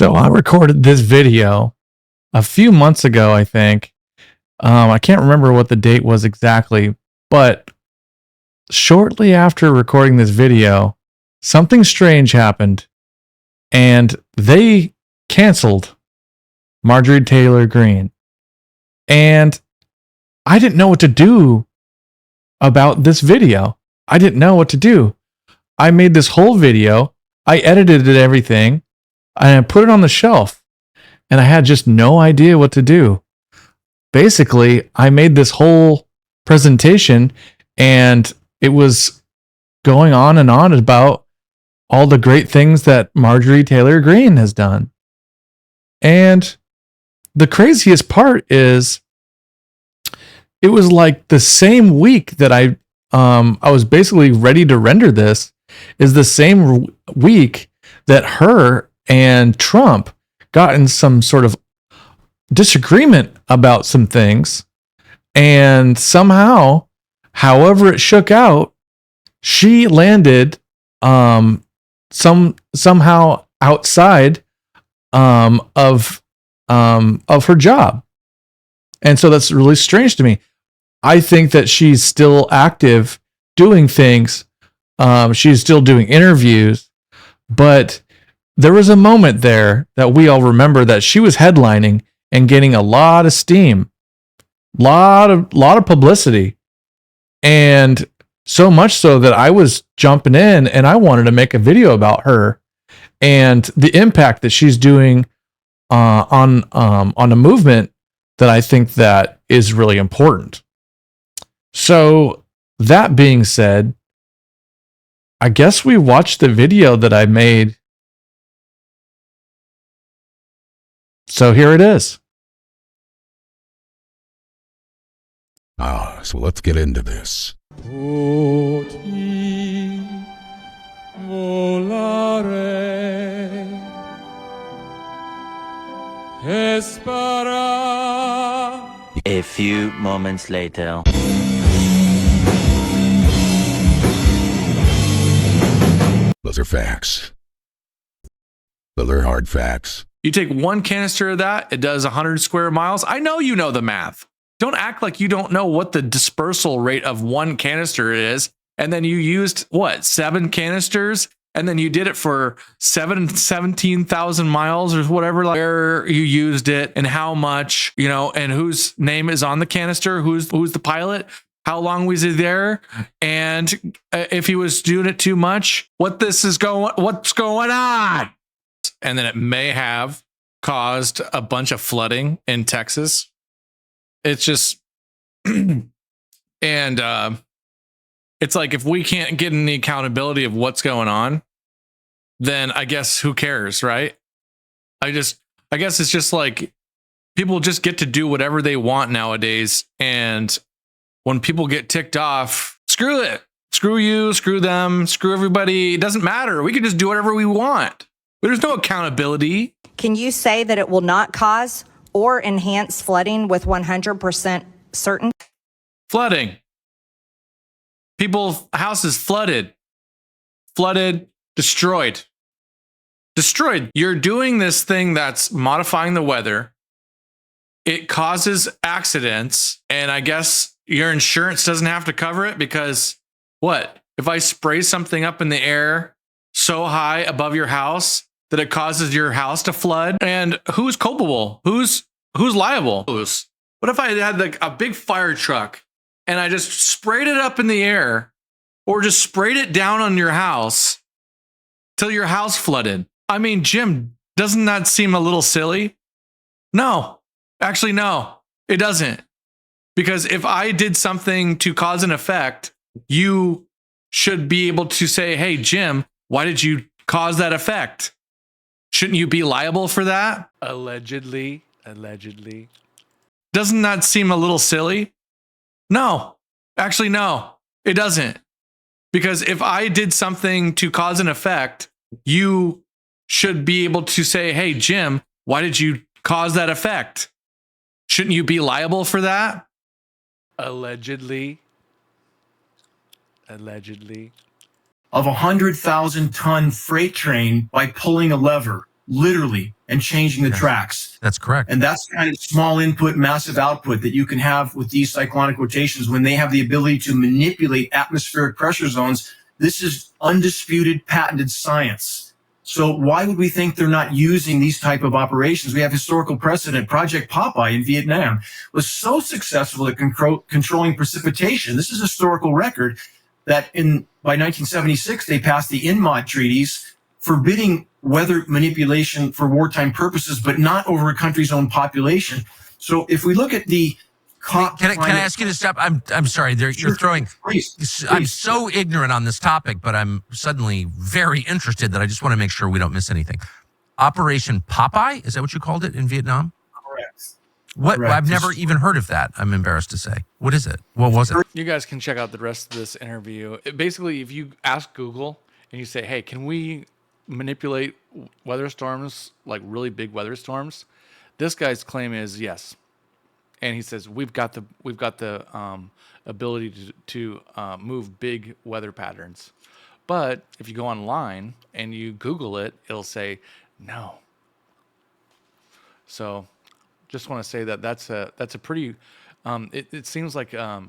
So I recorded this video a few months ago, I think. I can't remember what the date was exactly, but shortly after recording this video, something strange happened and they canceled Marjorie Taylor Greene. And I didn't know what to do about this video. I didn't know what to do. I made this whole video, I edited it, everything, and I put it on the shelf, and I had just no idea what to do. Basically, I made this whole presentation, and it was going on and on about all the great things that Marjorie Taylor Greene has done. And the craziest part is, it was like the same week that I was basically ready to render this, is the same week that her and Trump got in some sort of disagreement about some things. And somehow, however it shook out, she landed somehow outside of her job. And so that's really strange to me. I think that she's still active doing things. She's still doing interviews, but there was a moment there that we all remember that she was headlining and getting a lot of steam, lot of publicity. And so much so that I was jumping in and I wanted to make a video about her and the impact that she's doing on a movement that I think that is really important. So that being said, I guess we watched the video that I made. So here it is. So let's get into this. A few moments later. Those are facts. Those are hard facts. You take one canister of that, it does 100 square miles. I know you know the math. Don't act like you don't know what the dispersal rate of one canister is. And then you used, 7 canisters? And then you did it for 17,000 miles or whatever, where you used it and how much, and whose name is on the canister, who's the pilot, how long was he there, and if he was doing it too much, what's going on? And then it may have caused a bunch of flooding in Texas. It's just, and it's like, if we can't get any accountability of what's going on, then I guess who cares, right? I guess it's just like people just get to do whatever they want nowadays. And when people get ticked off, screw it. Screw you, screw them, screw everybody. It doesn't matter. We can just do whatever we want. There's no accountability. Can you say that it will not cause or enhance flooding with 100% certain? Flooding. People's houses flooded, destroyed. You're doing this thing that's modifying the weather. It causes accidents. And I guess your insurance doesn't have to cover it because if I spray something up in the air so high above your house that it causes your house to flood? And who's culpable? Who's liable? What if I had a big fire truck and I just sprayed it up in the air, or just sprayed it down on your house till your house flooded? I mean, Jim, doesn't that seem a little silly? No, actually, no, it doesn't. Because if I did something to cause an effect, you should be able to say, hey, Jim, why did you cause that effect? Shouldn't you be liable for that? Allegedly. Doesn't that seem a little silly? No, actually, no, it doesn't. Because if I did something to cause an effect, you should be able to say, hey, Jim, why did you cause that effect? Shouldn't you be liable for that? Allegedly. Of a 100,000 ton freight train by pulling a lever. literally, and changing the tracks. That's correct. And that's kind of small input, massive output that you can have with these cyclonic rotations when they have the ability to manipulate atmospheric pressure zones. This is undisputed, patented science. So why would we think they're not using these type of operations? We have historical precedent. Project Popeye in Vietnam was so successful at controlling precipitation. This is a historical record that by 1976, they passed the INMOD treaties forbidding weather manipulation for wartime purposes, but not over a country's own population. So if we look at the Can I ask you to stop? I'm sorry. You're throwing. Please. I'm so ignorant on this topic, but I'm suddenly very interested that I just want to make sure we don't miss anything. Operation Popeye, is that what you called it in Vietnam? Correct. What? Correct. I've never even heard of that. I'm embarrassed to say. What is it? What was it? You guys can check out the rest of this interview. Basically, if you ask Google and you say, "Hey, can we manipulate weather storms, like really big weather storms?" This guy's claim is yes, and he says we've got the ability to move big weather patterns. But if you go online and you Google it, it'll say no. So, just want to say that's a pretty. It seems like a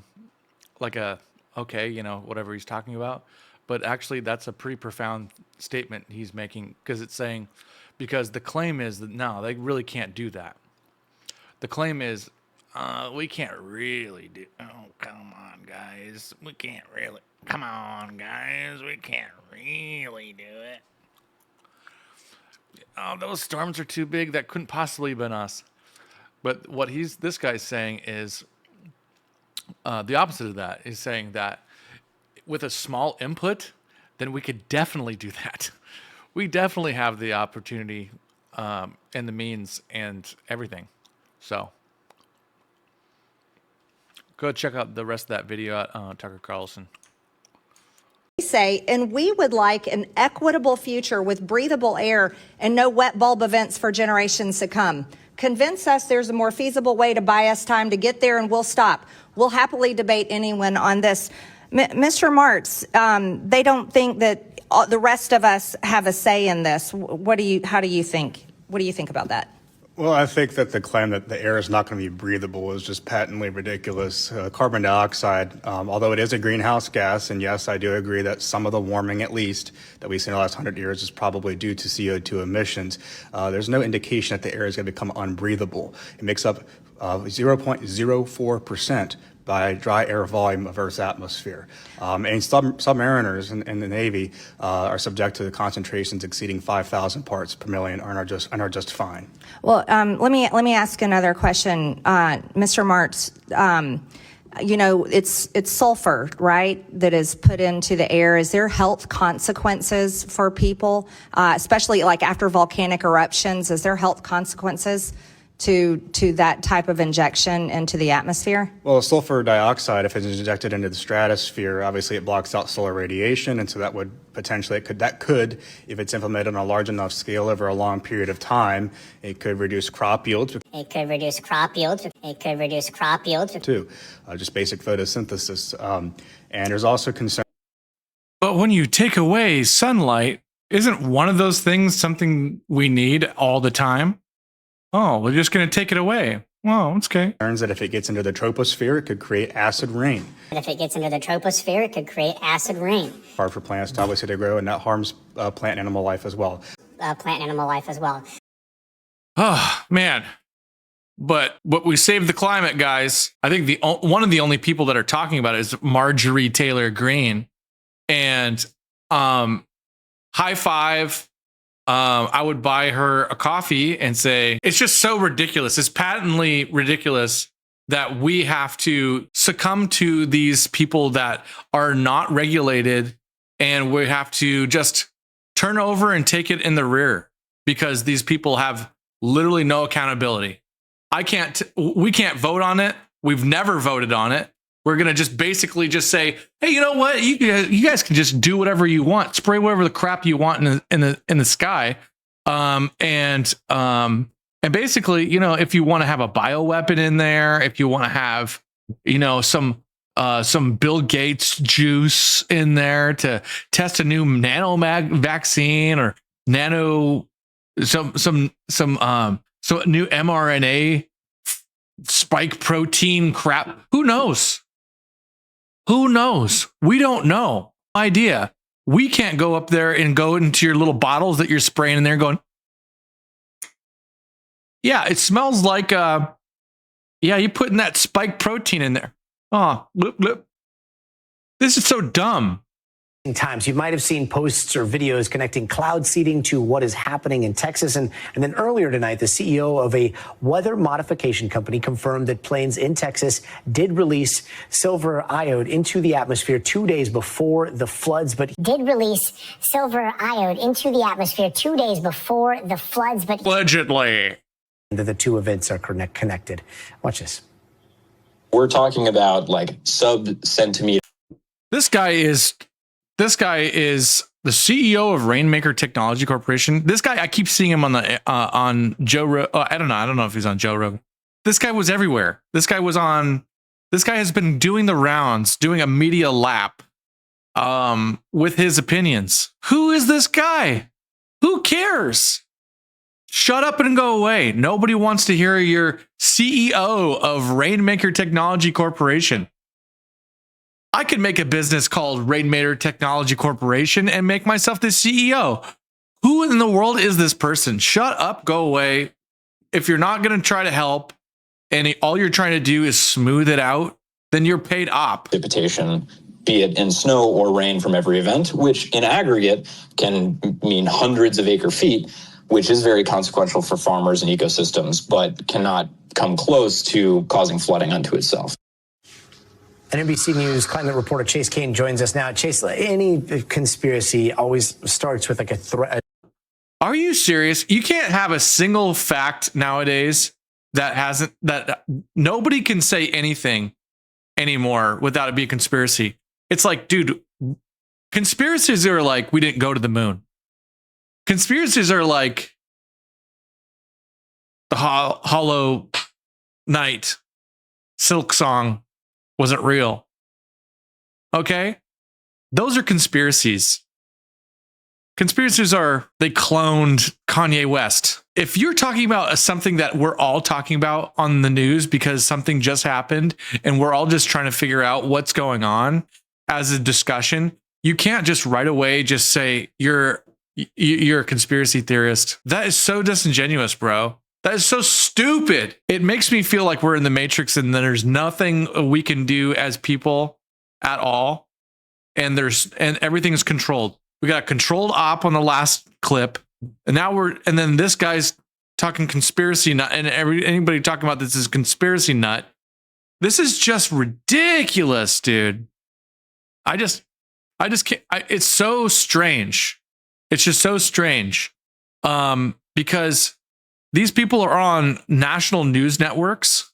okay, whatever he's talking about, but actually that's a pretty profound statement he's making, because the claim is that no, they really can't do that. The claim is we can't really do. Oh, come on, guys, we can't really. Come on, guys, we can't really do it. Oh, those storms are too big. That couldn't possibly have been us. But what this guy's saying is the opposite of that. He's saying that with a small input, then we could definitely do that. We definitely have the opportunity and the means and everything. So go check out the rest of that video at Tucker Carlson. Say, and we would like an equitable future with breathable air and no wet bulb events for generations to come. Convince us there's a more feasible way to buy us time to get there, and we'll stop. We'll happily debate anyone on this. Mr. Martz, they don't think that the rest of us have a say in this. How do you think? What do you think about that? Well, I think that the claim that the air is not going to be breathable is just patently ridiculous. Carbon dioxide, although it is a greenhouse gas, and yes, I do agree that some of the warming, at least, that we've seen in the last 100 years is probably due to CO2 emissions. There's no indication that the air is going to become unbreathable. It makes up 0.04% by dry air volume of Earth's atmosphere. And submariners in the Navy are subject to the concentrations exceeding 5,000 parts per million and are just fine. Well, let me ask another question, Mr. Martz. It's sulfur, right, that is put into the air. Is there health consequences for people, especially like after volcanic eruptions? Is there health consequences to that type of injection into the atmosphere? Well, sulfur dioxide, if it's injected into the stratosphere, obviously it blocks out solar radiation, and so that would potentially, if it's implemented on a large enough scale over a long period of time, it could reduce crop yields. It could reduce crop yields. Too, just basic photosynthesis. And there's also concern. But when you take away sunlight, isn't one of those things something we need all the time? Oh, we're just going to take it away. Well, it's okay. Concerns that if it gets into the troposphere, it could create acid rain. Hard for plants to obviously to grow, and that harms plant and animal life as well. Oh, man. But we saved the climate, guys. I think one of the only people that are talking about it is Marjorie Taylor Greene. And high five. I would buy her a coffee and say, it's just so ridiculous. It's patently ridiculous that we have to succumb to these people that are not regulated, and we have to just turn over and take it in the rear because these people have literally no accountability. We can't vote on it. We've never voted on it. We're going to just basically just say, hey, you know what? You guys can just do whatever you want. Spray whatever the crap you want in the sky. And basically, if you want to have a bioweapon in there, if you want to have, some Bill Gates juice in there to test a new vaccine or nano some new mRNA spike protein crap. Who knows? Who knows? We don't know. Idea. We can't go up there and go into your little bottles that you're spraying in there going, yeah, it smells like, yeah, you're putting that spike protein in there. Oh, bloop, bloop. This is so dumb. Times you might have seen posts or videos connecting cloud seeding to what is happening in Texas. And then earlier tonight, the CEO of a weather modification company confirmed that planes in Texas did release silver iode into the atmosphere 2 days before the floods, but Allegedly. the two events are connected. Watch this. We're talking about like sub-centimeter. This guy is the CEO of Rainmaker Technology Corporation. This guy, I keep seeing him on Joe Rogan. I don't know if he's on Joe Rogan. This guy was everywhere. This guy has been doing the rounds, doing a media lap with his opinions. Who is this guy? Who cares? Shut up and go away. Nobody wants to hear your CEO of Rainmaker Technology Corporation. I could make a business called Rainmaker Technology Corporation and make myself the CEO. Who in the world is this person? Shut up, go away. If you're not going to try to help and all you're trying to do is smooth it out, then you're paid op. Precipitation, be it in snow or rain from every event, which in aggregate can mean hundreds of acre feet, which is very consequential for farmers and ecosystems, but cannot come close to causing flooding unto itself. And NBC News climate reporter Chase Kane joins us now. Chase, any conspiracy always starts with like a threat. Are you serious? You can't have a single fact nowadays that nobody can say anything anymore without it being a conspiracy. It's like, dude, conspiracies are like, we didn't go to the moon. Conspiracies are like the Hollow Knight Silk Song wasn't real. Okay? Those are conspiracies. Conspiracies are, they cloned Kanye West. If you're talking about something that we're all talking about on the news because something just happened and we're all just trying to figure out what's going on as a discussion, you can't just right away just say you're a conspiracy theorist. That is so disingenuous, bro. That is so stupid. It makes me feel like we're in the Matrix and there's nothing we can do as people at all. And everything is controlled. We got a controlled op on the last clip. And then this guy's talking conspiracy nut, and anybody talking about this is conspiracy nut. This is just ridiculous, dude. I just can't. It's so strange. It's just so strange. Because these people are on national news networks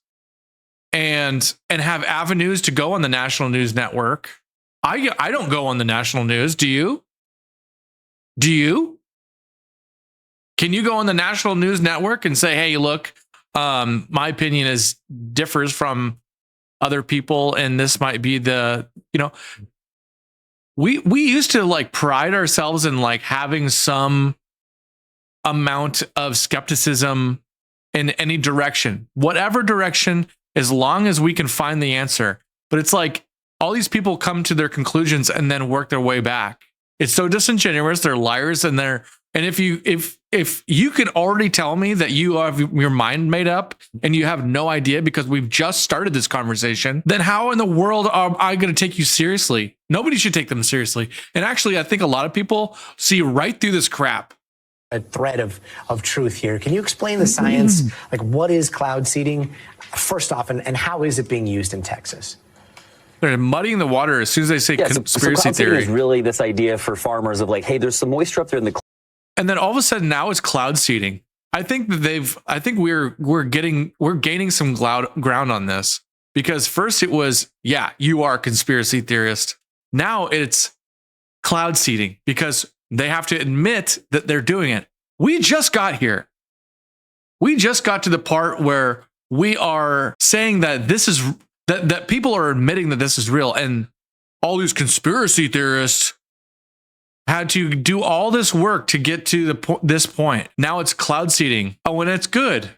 and have avenues to go on the national news network. I don't go on the national news. Do you? Do you? Can you go on the national news network and say, hey, look, my opinion differs from other people, and this might be we used to like pride ourselves in like having some amount of skepticism in any direction, whatever direction, as long as we can find the answer. But it's like all these people come to their conclusions and then work their way back. It's so disingenuous. They're liars, and if you can already tell me that you have your mind made up and you have no idea because we've just started this conversation, then how in the world am I going to take you seriously? Nobody should take them seriously. And actually, I think a lot of people see right through this crap. A thread of truth here. Can you explain the science? Like, what is cloud seeding, first off, and how is it being used in Texas? They're muddying the water as soon as they say conspiracy cloud seeding theory. is really this idea for farmers of like, hey, there's some moisture up there in the and then all of a sudden now it's cloud seeding. I think we're gaining some ground on this, because first it was, yeah, you are a conspiracy theorist. Now it's cloud seeding because they have to admit that they're doing it. We just got here. We just got to the part where we are saying that this is that people are admitting that this is real, and all these conspiracy theorists had to do all this work to get to this point. Now it's cloud seeding. Oh, and it's good.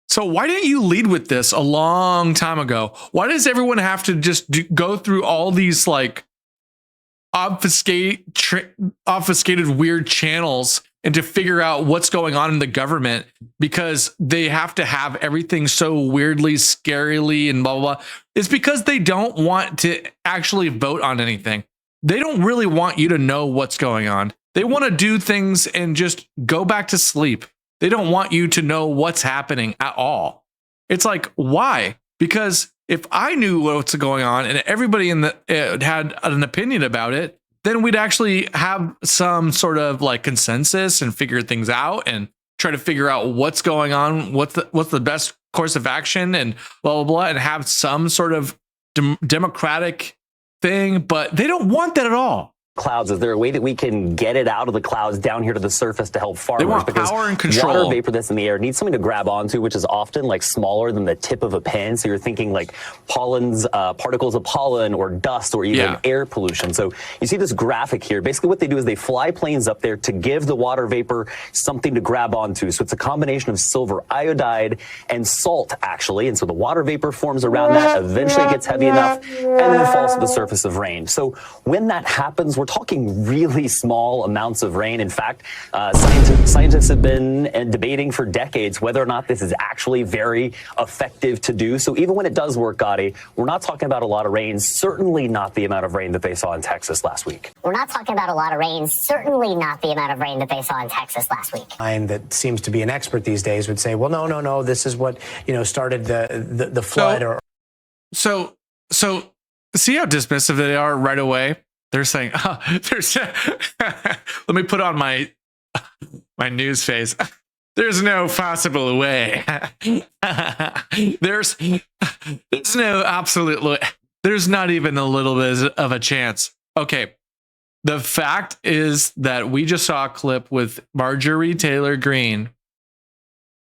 So why didn't you lead with this a long time ago? Why does everyone have to just go through all these like obfuscated weird channels and to figure out what's going on in the government, because they have to have everything so weirdly, scarily, and blah, blah, blah? It's because they don't want to actually vote on anything. They don't really want you to know what's going on. They want to do things and just go back to sleep. They don't want you to know what's happening at all. It's like, why? Because if I knew what's going on and everybody in the had an opinion about it, then we'd actually have some sort of like consensus and figure things out and try to figure out what's going on, what's the best course of action, and blah, blah, blah, and have some sort of democratic thing. But they don't want that at all. Clouds, is there a way that we can get it out of the clouds down here to the surface to help farmers? They want because power and control. Water vapor that's in the air needs something to grab onto, which is often like smaller than the tip of a pen. So you're thinking like pollens, particles of pollen or dust or even air pollution. So you see this graphic here. Basically what they do is they fly planes up there to give the water vapor something to grab onto. So it's a combination of silver iodide and salt, actually. And so the water vapor forms around that, eventually gets heavy enough, and then falls to the surface of rain. So when that happens, we're talking really small amounts of rain. In fact, scientists have been debating for decades whether or not this is actually very effective to do. So even when it does work, Gotti, we're not talking about a lot of rain, certainly not the amount of rain that they saw in Texas last week. We're not talking about a lot of rain, certainly not the amount of rain that they saw in Texas last week. And that seems to be an expert these days would say, well, no, this is what, started the flood. So see how dismissive they are right away? They're saying, let me put on my news face. There's no possible way. There's no absolute way. There's not even a little bit of a chance. Okay. The fact is that we just saw a clip with Marjorie Taylor Greene.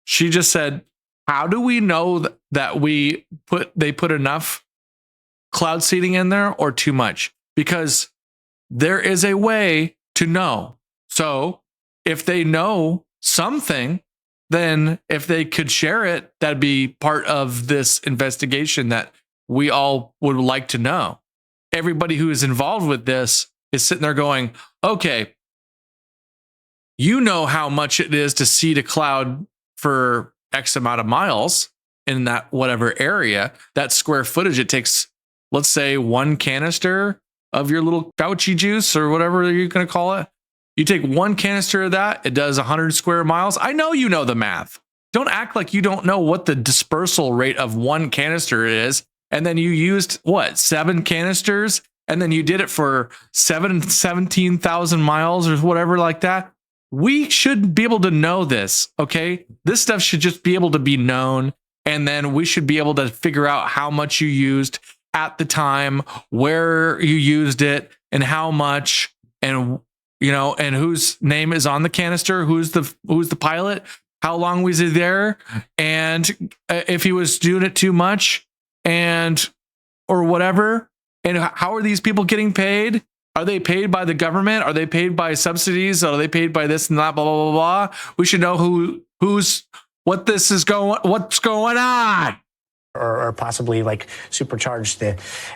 She just said, how do we know that they put enough cloud seeding in there or too much? Because there is a way to know. So if they know something, then if they could share it, that'd be part of this investigation that we all would like to know. Everybody who is involved with this is sitting there going, okay, you know how much it is to seed a cloud for X amount of miles in that whatever area, that square footage it takes, let's say 1 canister of your little Fauci juice or whatever you're going to call it. You take 1 canister of that, it does 100 square miles. I know you know the math. Don't act like you don't know what the dispersal rate of 1 canister is. And then you used 7 canisters, and then you did it for 17,000 miles or whatever like that. We should be able to know this. Okay. This stuff should just be able to be known. And then we should be able to figure out how much you used at the time, where you used it, and how much, and and whose name is on the canister, who's the pilot, how long was he there, and if he was doing it too much, and or whatever, and how are these people getting paid? Are they paid by the government? Are they paid by subsidies? Are they paid by this and that? Blah blah blah blah. We should know what's going on. Or possibly like supercharge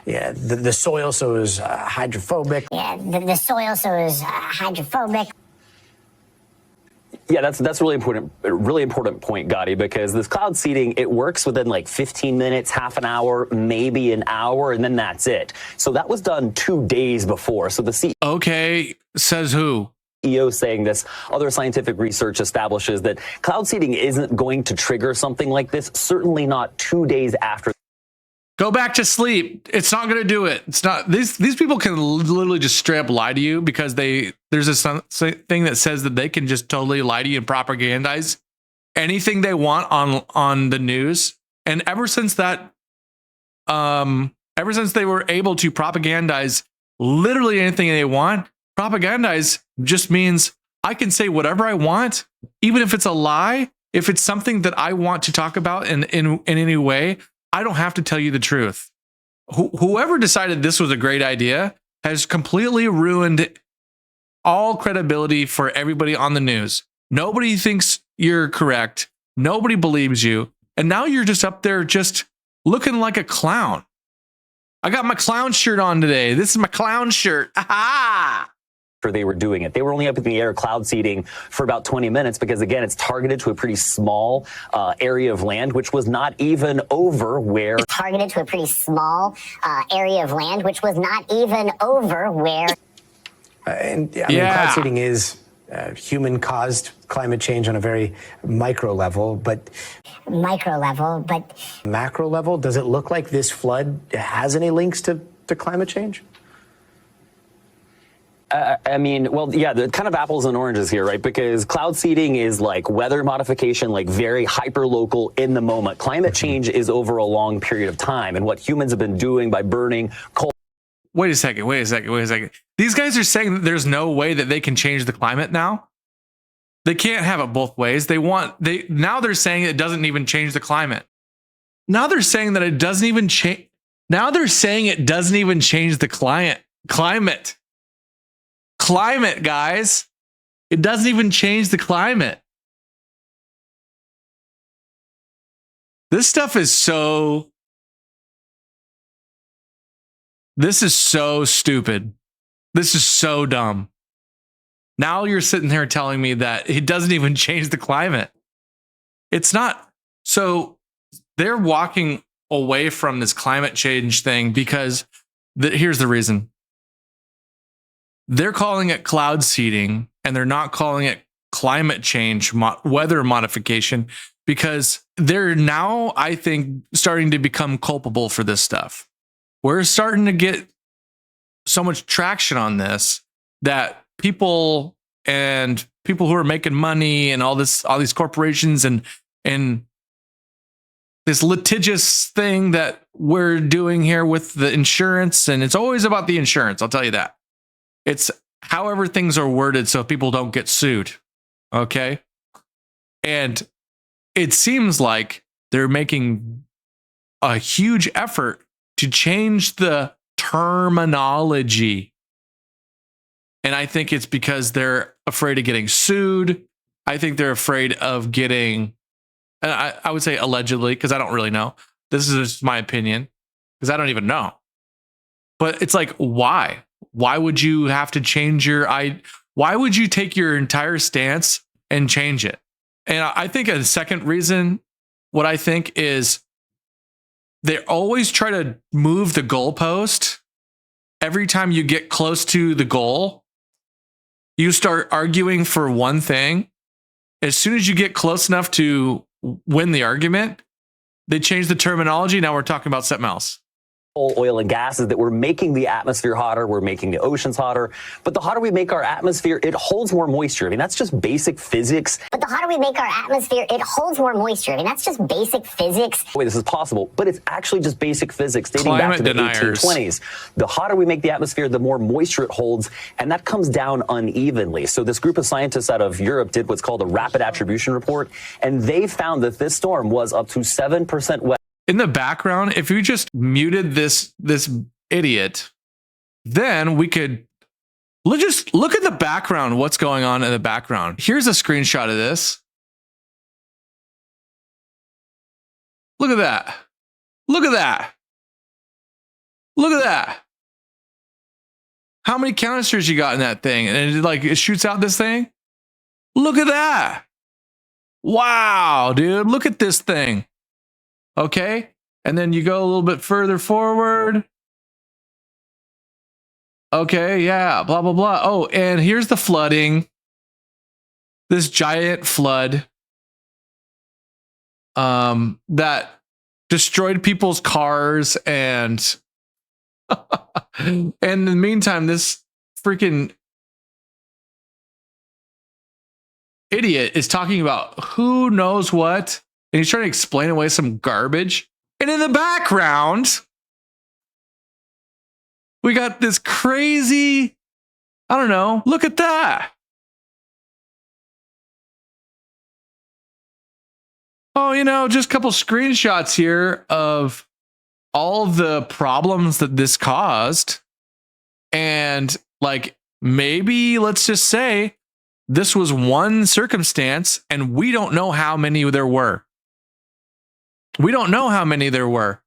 the soil so it was hydrophobic. Yeah, the soil so it was hydrophobic. Yeah, that's a really important point, Gotti, because this cloud seeding, it works within like 15 minutes, half an hour, maybe an hour, and then that's it. So that was done 2 days before. So the CEO says who? Saying this, other scientific research establishes that cloud seeding isn't going to trigger something like this, certainly not 2 days after. Go back to sleep. It's not going to do it. It's not. These people can literally just straight up lie to you because there's this thing that says that they can just totally lie to you and propagandize anything they want on the news. And ever since they were able to propagandize literally anything they want, propagandize just means I can say whatever I want, even if it's a lie. If it's something that I want to talk about in any way, I don't have to tell you the truth. Whoever decided this was a great idea has completely ruined all credibility for everybody on the news. Nobody thinks you're correct. Nobody believes you. And now you're just up there just looking like a clown. I got my clown shirt on today. This is my clown shirt. Aha! They were doing it. They were only up in the air cloud seeding for about 20 minutes because, again, it's targeted to a pretty small area of land, which was not even over where... Targeted to a pretty small area of land, which was not even over where... Cloud seeding is human-caused climate change on a very micro level, but... Macro level, does it look like this flood has any links to climate change? The kind of apples and oranges here, right? Because cloud seeding is like weather modification, like very hyper local in the moment. Climate change is over a long period of time. And what humans have been doing by burning coal. Wait a second. These guys are saying that there's no way that they can change the climate now. They can't have it both ways. Now they're saying it doesn't even change the climate. Now they're saying that it doesn't even change. Now they're saying it doesn't even change the climate, guys. It doesn't even change the climate. This stuff is so... This is so stupid. This is so dumb. Now you're sitting there telling me that it doesn't even change the climate. It's not. So they're walking away from this climate change thing because here's the reason. They're calling it cloud seeding and they're not calling it climate change, weather modification, because they're now, I think, starting to become culpable for this stuff. We're starting to get so much traction on this that people who are making money and all these corporations and this litigious thing that we're doing here with the insurance, and it's always about the insurance, I'll tell you that. It's however things are worded so people don't get sued. Okay? And it seems like they're making a huge effort to change the terminology. And I think it's because they're afraid of getting sued. I think they're afraid of getting, and I would say allegedly, because I don't really know. This is just my opinion, because I don't even know. But it's like, why? Why would you have to change why would you take your entire stance and change it? And I think a second reason, what I think is they always try to move the goalpost. Every time you get close to the goal, you start arguing for one thing. As soon as you get close enough to win the argument, they change the terminology. Now we're talking about something else. Oil and gases that we're making the atmosphere hotter, we're making the oceans hotter. But the hotter we make our atmosphere, it holds more moisture. I mean, that's just basic physics. But the hotter we make our atmosphere, it holds more moisture. I mean, that's just basic physics. Wait, this is possible, but it's actually just basic physics dating back to the 1820s. The hotter we make the atmosphere, the more moisture it holds, and that comes down unevenly. So this group of scientists out of Europe did what's called a rapid attribution report, and they found that this storm was up to 7% wet. In the background, if you just muted this idiot, then we could just look at the background, what's going on in the background. Here's a screenshot of this. Look at that. Look at that. Look at that. How many canisters you got in that thing? And it shoots out this thing. Look at that. Wow, dude, look at this thing. Okay, and then you go a little bit further forward. Okay, yeah, blah, blah, blah. Oh, and here's the flooding. This giant flood that destroyed people's cars. And and in the meantime, this freaking idiot is talking about who knows what. And he's trying to explain away some garbage. And in the background, we got this crazy, I don't know, look at that. Oh, just a couple screenshots here of all the problems that this caused. And maybe let's just say this was one circumstance and we don't know how many there were. We don't know how many there were.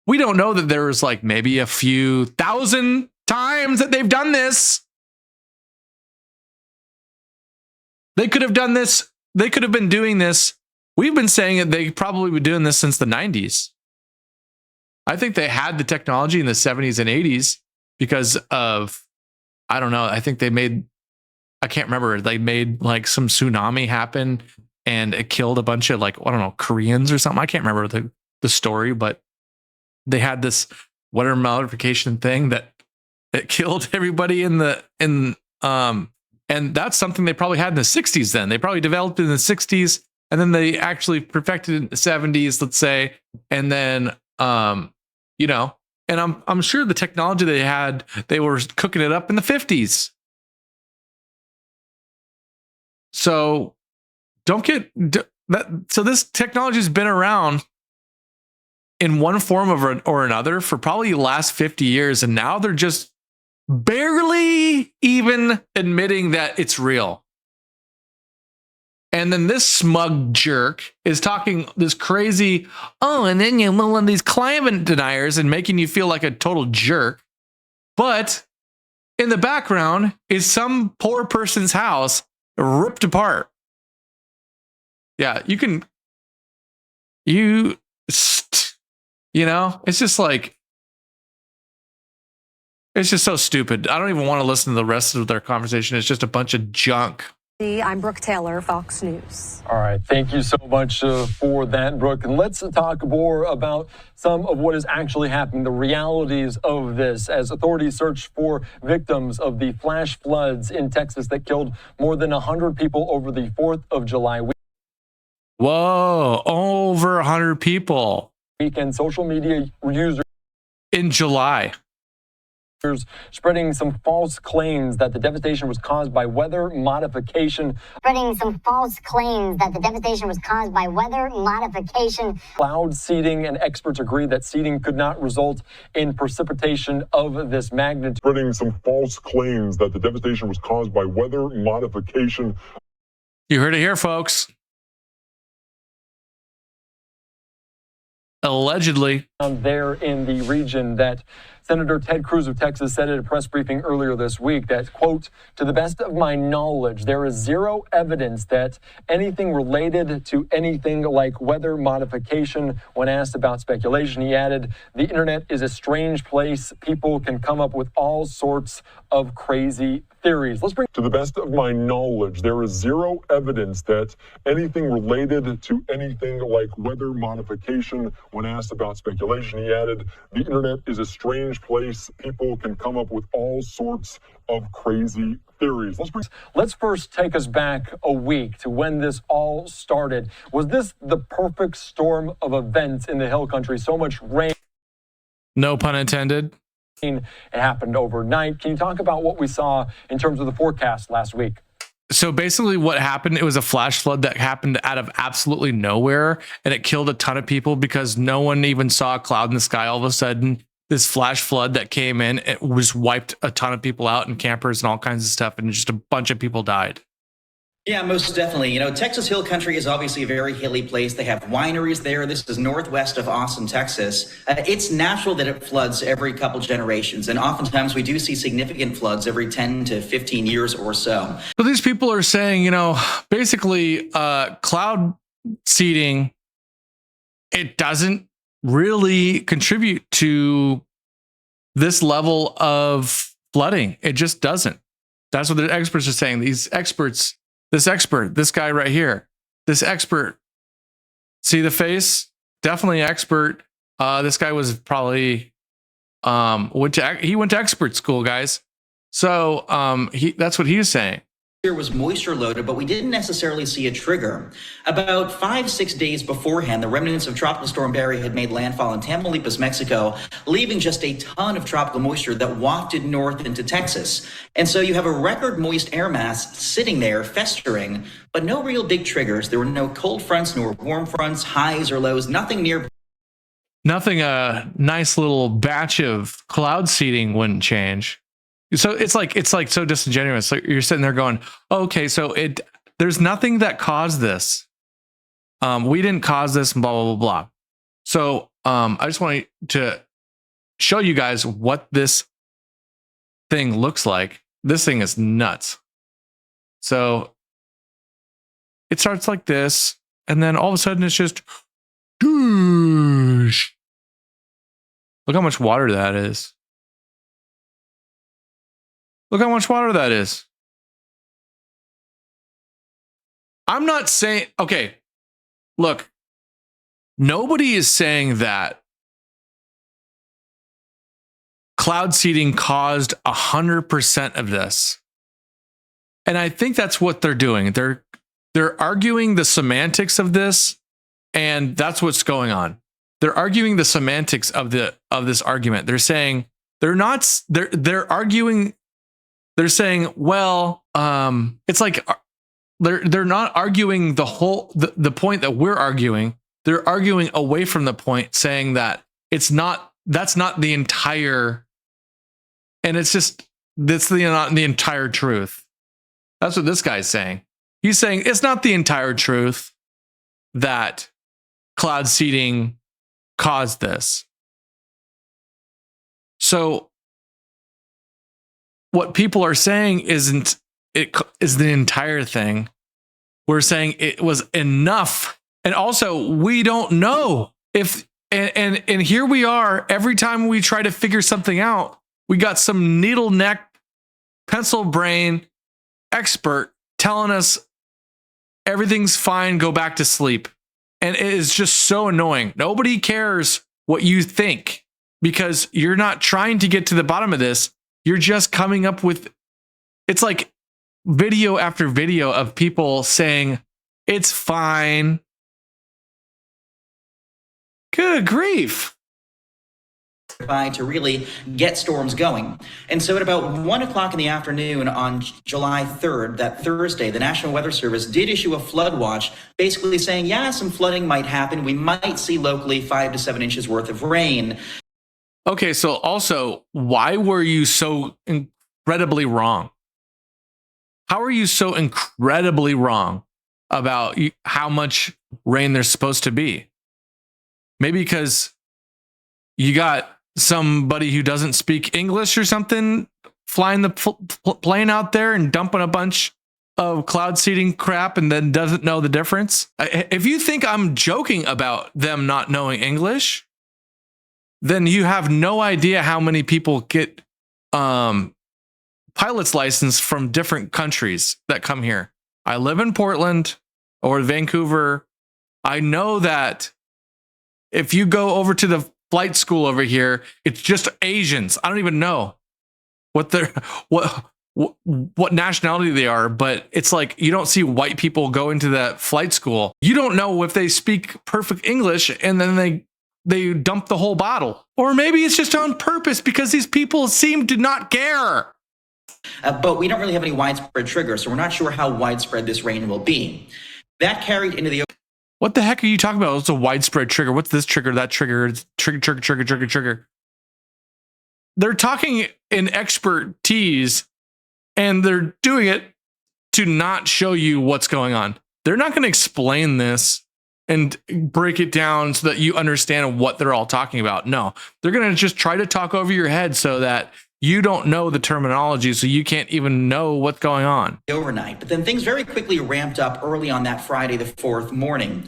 We don't know that there was like maybe a few thousand times that they've done this. They could have done this. They could have been doing this. We've been saying that they probably were doing this since the 90s. I think they had the technology in the 70s and 80s because of, I don't know, I think they made, I can't remember, they made like some tsunami happen and it killed a bunch of like, I don't know, Koreans or something. I can't remember the story, but they had this weather modification thing that it killed everybody and that's something they probably had in the 60s then. They probably developed it in the 60s and then they actually perfected it in the 70s, let's say. And then, you know, and I'm sure the technology they had, they were cooking it up in the 50s. So don't get that. So this technology has been around in one form or another for probably the last 50 years. And now they're just barely even admitting that it's real. And then this smug jerk is talking this crazy, oh, and then you're one of these climate deniers and making you feel like a total jerk. But in the background is some poor person's house ripped apart. Yeah, you know, it's just like, it's just so stupid. I don't even want to listen to the rest of their conversation. It's just a bunch of junk. I'm Brooke Taylor, Fox News. All right. Thank you so much for that, Brooke. And let's talk more about some of what is actually happening, the realities of this, as authorities search for victims of the flash floods in Texas that killed more than 100 people over the 4th of July weekend. Whoa, over 100 people. Weekend social media users in July spreading some false claims that the devastation was caused by weather modification. Cloud seeding, and experts agree that seeding could not result in precipitation of this magnitude. Spreading some false claims that the devastation was caused by weather modification. You heard it here, folks. Allegedly. There in the region that Senator Ted Cruz of Texas said at a press briefing earlier this week that, quote, to the best of my knowledge, there is zero evidence that anything related to anything like weather modification. When asked about speculation, he added, the internet is a strange place. People can come up with all sorts of crazy theories. Let's bring to the best of my knowledge, there is zero evidence that anything related to anything like weather modification. When asked about speculation, he added, the internet is a strange place. People can come up with all sorts of crazy theories. Let's first take us back a week to when this all started. Was this the perfect storm of events in the Hill Country? So much rain. No pun intended. It happened overnight. Can you talk about what we saw in terms of the forecast last week? So basically what happened, it was a flash flood that happened out of absolutely nowhere, and it killed a ton of people because no one even saw a cloud in the sky. All of a sudden, this flash flood that came in, it was wiped a ton of people out and campers and all kinds of stuff, and just a bunch of people died. Yeah, most definitely. You know, Texas Hill Country is obviously a very hilly place. They have wineries there. This is northwest of Austin, Texas. It's natural that it floods every couple generations. And oftentimes we do see significant floods every 10 to 15 years or so. So these people are saying, you know, basically cloud seeding, it doesn't really contribute to this level of flooding. It just doesn't. That's what the experts are saying. These experts, this guy right here, this expert, see the face? Definitely expert. This guy was probably, he went to expert school, guys. So that's what he was saying. Here was moisture loaded, but we didn't necessarily see a trigger. About 5-6 days beforehand, the remnants of Tropical Storm Barry had made landfall in Tamaulipas, Mexico, leaving just a ton of tropical moisture that wafted north into Texas. And so you have a record moist air mass sitting there, festering, but no real big triggers. There were no cold fronts nor warm fronts, highs or lows, nothing near. Nothing a nice little batch of cloud seeding wouldn't change. So it's like so disingenuous. Like you're sitting there going, okay, so there's nothing that caused this. We didn't cause this, blah, blah, blah, blah. So I just wanted to show you guys what this thing looks like. This thing is nuts. So it starts like this, and then all of a sudden it's just Goosh. Look how much water that is. Look how much water that is. I'm not saying, okay, look, nobody is saying that cloud seeding caused 100% of this. And I think that's what they're doing. They're arguing the semantics of this, and that's what's going on. They're arguing the semantics of this argument. They're saying they're arguing. They're saying, well, it's like they're not arguing the point that we're arguing. They're arguing away from the point, saying that that's not the entire, and it's not the entire truth. That's what this guy's saying. He's saying it's not the entire truth that cloud seeding caused this. So what people are saying isn't the entire thing. We're saying it was enough. And also, we don't know if, and here we are, every time we try to figure something out, we got some needle neck, pencil brain expert telling us everything's fine, go back to sleep. And it is just so annoying. Nobody cares what you think because you're not trying to get to the bottom of this. You're just coming up with, it's like video after video of people saying it's fine. Good grief. To really get storms going. And so at about 1 o'clock in the afternoon on July 3rd, that Thursday, the National Weather Service did issue a flood watch, basically saying, yeah, some flooding might happen. We might see locally 5 to 7 inches worth of rain. Okay, so also, why were you so incredibly wrong? How are you so incredibly wrong about how much rain there's supposed to be? Maybe because you got somebody who doesn't speak English or something flying the plane out there and dumping a bunch of cloud seeding crap and then doesn't know the difference. If you think I'm joking about them not knowing English, then you have no idea how many people get pilot's license from different countries that come here. I live in Portland or Vancouver. I know that if you go over to the flight school over here, it's just Asians. I don't even know what nationality they are, but it's like you don't see white people go into that flight school. You don't know if they speak perfect English, and then they dump the whole bottle. Or maybe it's just on purpose because these people seem to not care. But we don't really have any widespread triggers, so we're not sure how widespread this rain will be. That carried into the... What the heck are you talking about? It's a widespread trigger. What's this trigger? That trigger? It's trigger. They're talking in expertise, and they're doing it to not show you what's going on. They're not going to explain this and break it down so that you understand what they're all talking about. No, they're going to just try to talk over your head so that you don't know the terminology, so you can't even know what's going on. Overnight, but then things very quickly ramped up early on that Friday, the 4th morning.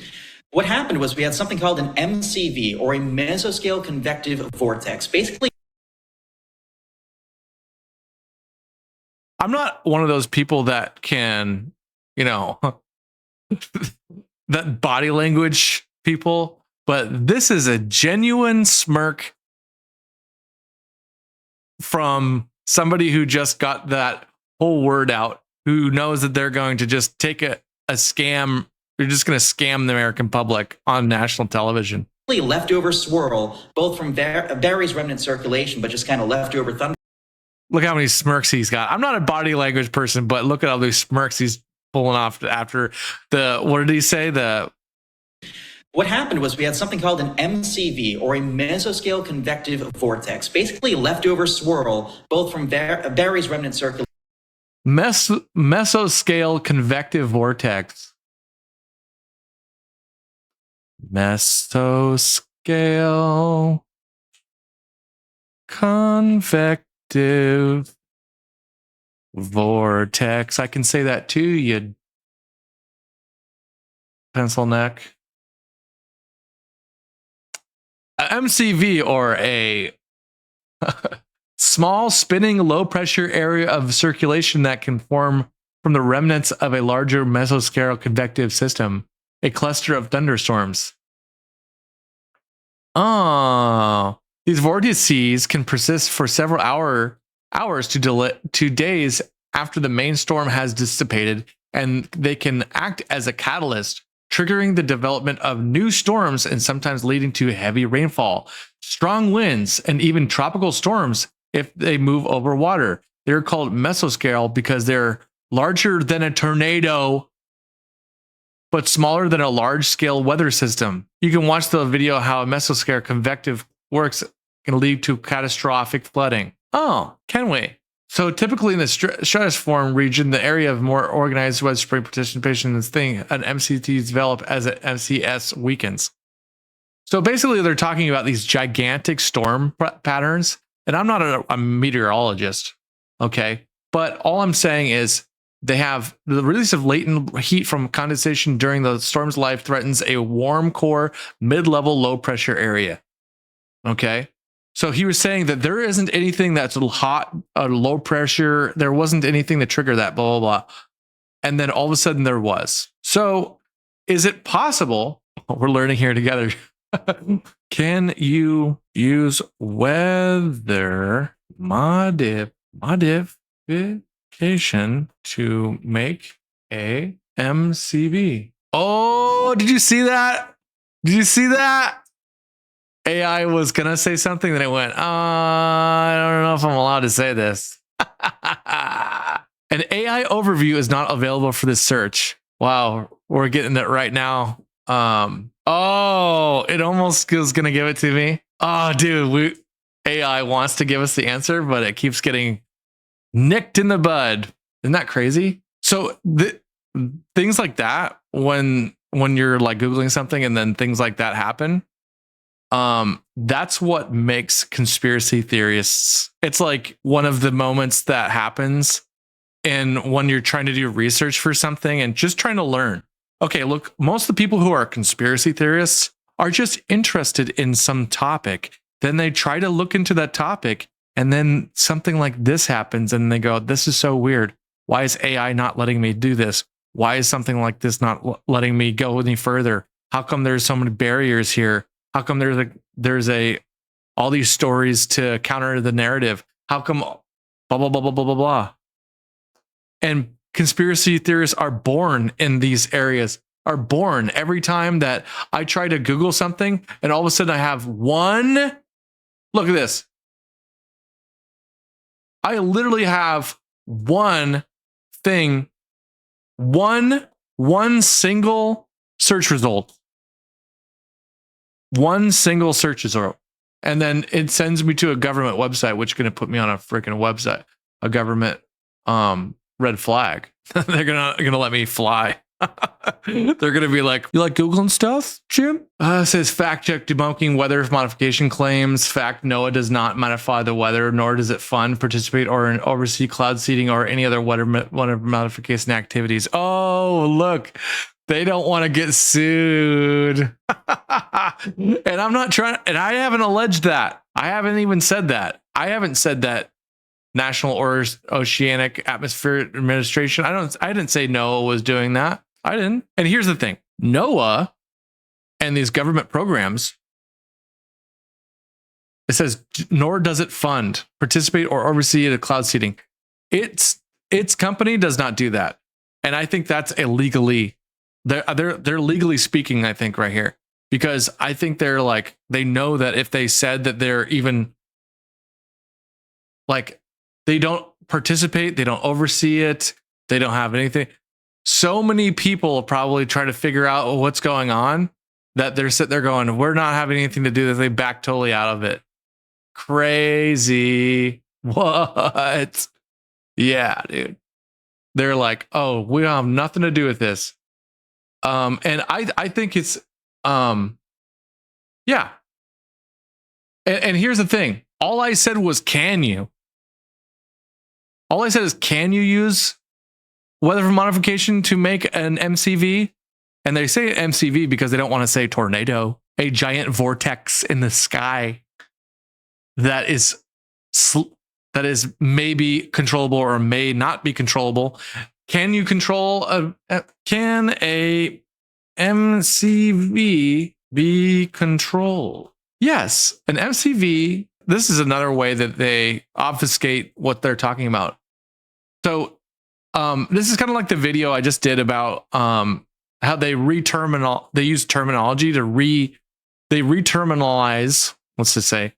What happened was we had something called an MCV, or a mesoscale convective vortex. Basically, I'm not one of those people that can, that body language people, but this is a genuine smirk from somebody who just got that whole word out, who knows that they're going to just take a scam. They're just going to scam the American public on national television. Leftover swirl, both from Barry's remnant circulation, but just kind of leftover thunder. Look how many smirks he's got. I'm not a body language person, but look at all these smirks he's pulling off after the, what did he say? What happened was we had something called an MCV, or a mesoscale convective vortex, basically a leftover swirl, both from Barry's remnant circulation. Mesoscale convective vortex. Mesoscale convective vortex. I can say that too, you pencil neck. A MCV, or a small spinning low pressure area of circulation that can form from the remnants of a larger mesoscale convective system, a cluster of thunderstorms. Oh, these vortices can persist for several hours to days after the main storm has dissipated, and they can act as a catalyst, triggering the development of new storms and sometimes leading to heavy rainfall, strong winds, and even tropical storms if they move over water. They're called mesoscale because they're larger than a tornado, but smaller than a large-scale weather system. You can watch the video how a mesoscale convective works can lead to catastrophic flooding. Oh, can we? So typically in the stratiform region, the area of more organized widespread participation in this thing, an MCT develop as an MCS weakens. So basically they're talking about these gigantic storm patterns, and I'm not a meteorologist, okay? But all I'm saying is they have the release of latent heat from condensation during the storm's life threatens a warm core, mid-level, low pressure area. Okay. So he was saying that there isn't anything that's hot, low pressure. There wasn't anything to trigger that, blah, blah, blah. And then all of a sudden there was. So is it possible? We're learning here together. Can you use weather modification to make a MCV? Oh, did you see that? Did you see that? AI was going to say something, then it went, I don't know if I'm allowed to say this. An AI overview is not available for this search. Wow, we're getting it right now. Oh, it almost was going to give it to me. Oh, dude, AI wants to give us the answer, but it keeps getting nicked in the bud. Isn't that crazy? So things like that, when you're like Googling something and then things like that happen, that's what makes conspiracy theorists. It's like one of the moments that happens and when you're trying to do research for something and just trying to learn. Okay, look, most of the people who are conspiracy theorists are just interested in some topic. Then they try to look into that topic, and then something like this happens and they go, this is so weird. Why is AI not letting me do this? Why is something like this not letting me go any further? How come there's so many barriers here? How come there's all these stories to counter the narrative? How come blah, blah, blah, blah, blah, blah, blah. And conspiracy theorists are born in these areas, are born every time that I try to Google something and all of a sudden I have one, look at this. I literally have one thing, one single search result. One single search result. And then it sends me to a government website, which is going to put me on a freaking website, a government red flag. They're gonna let me fly. They're gonna be like, you like Googling stuff, Jim? It says fact check debunking weather modification claims. Fact: NOAA does not modify the weather, nor does it fund, participate, or oversee cloud seeding or any other weather modification activities. Oh, look. They don't want to get sued. And I'm not trying, and I haven't alleged that. I haven't even said that. I haven't said that National Oceanic Atmospheric Administration. I didn't say NOAA was doing that. I didn't. And here's the thing. NOAA and these government programs, it says, nor does it fund, participate, or oversee the cloud seeding. Its company does not do that. And I think that's illegally. They're legally speaking, I think, right here, because I think they're like, they know that if they said that they're even like, they don't participate, they don't oversee it, they don't have anything. So many people probably try to figure out what's going on. that they're sitting there going, we're not having anything to do with it. They back totally out of it. Crazy. What? Yeah, dude. They're like, oh, we don't have nothing to do with this. And I think it's, yeah. And here's the thing. All I said was, can you? All I said is, can you use weather modification to make an MCV? And they say MCV because they don't want to say tornado, a giant vortex in the sky that is maybe controllable or may not be controllable. Can you control can a MCV be controlled? Yes, an MCV. This is another way that they obfuscate what they're talking about. So this is kind of like the video I just did about how they use terminology to they re-terminalize, let's just say,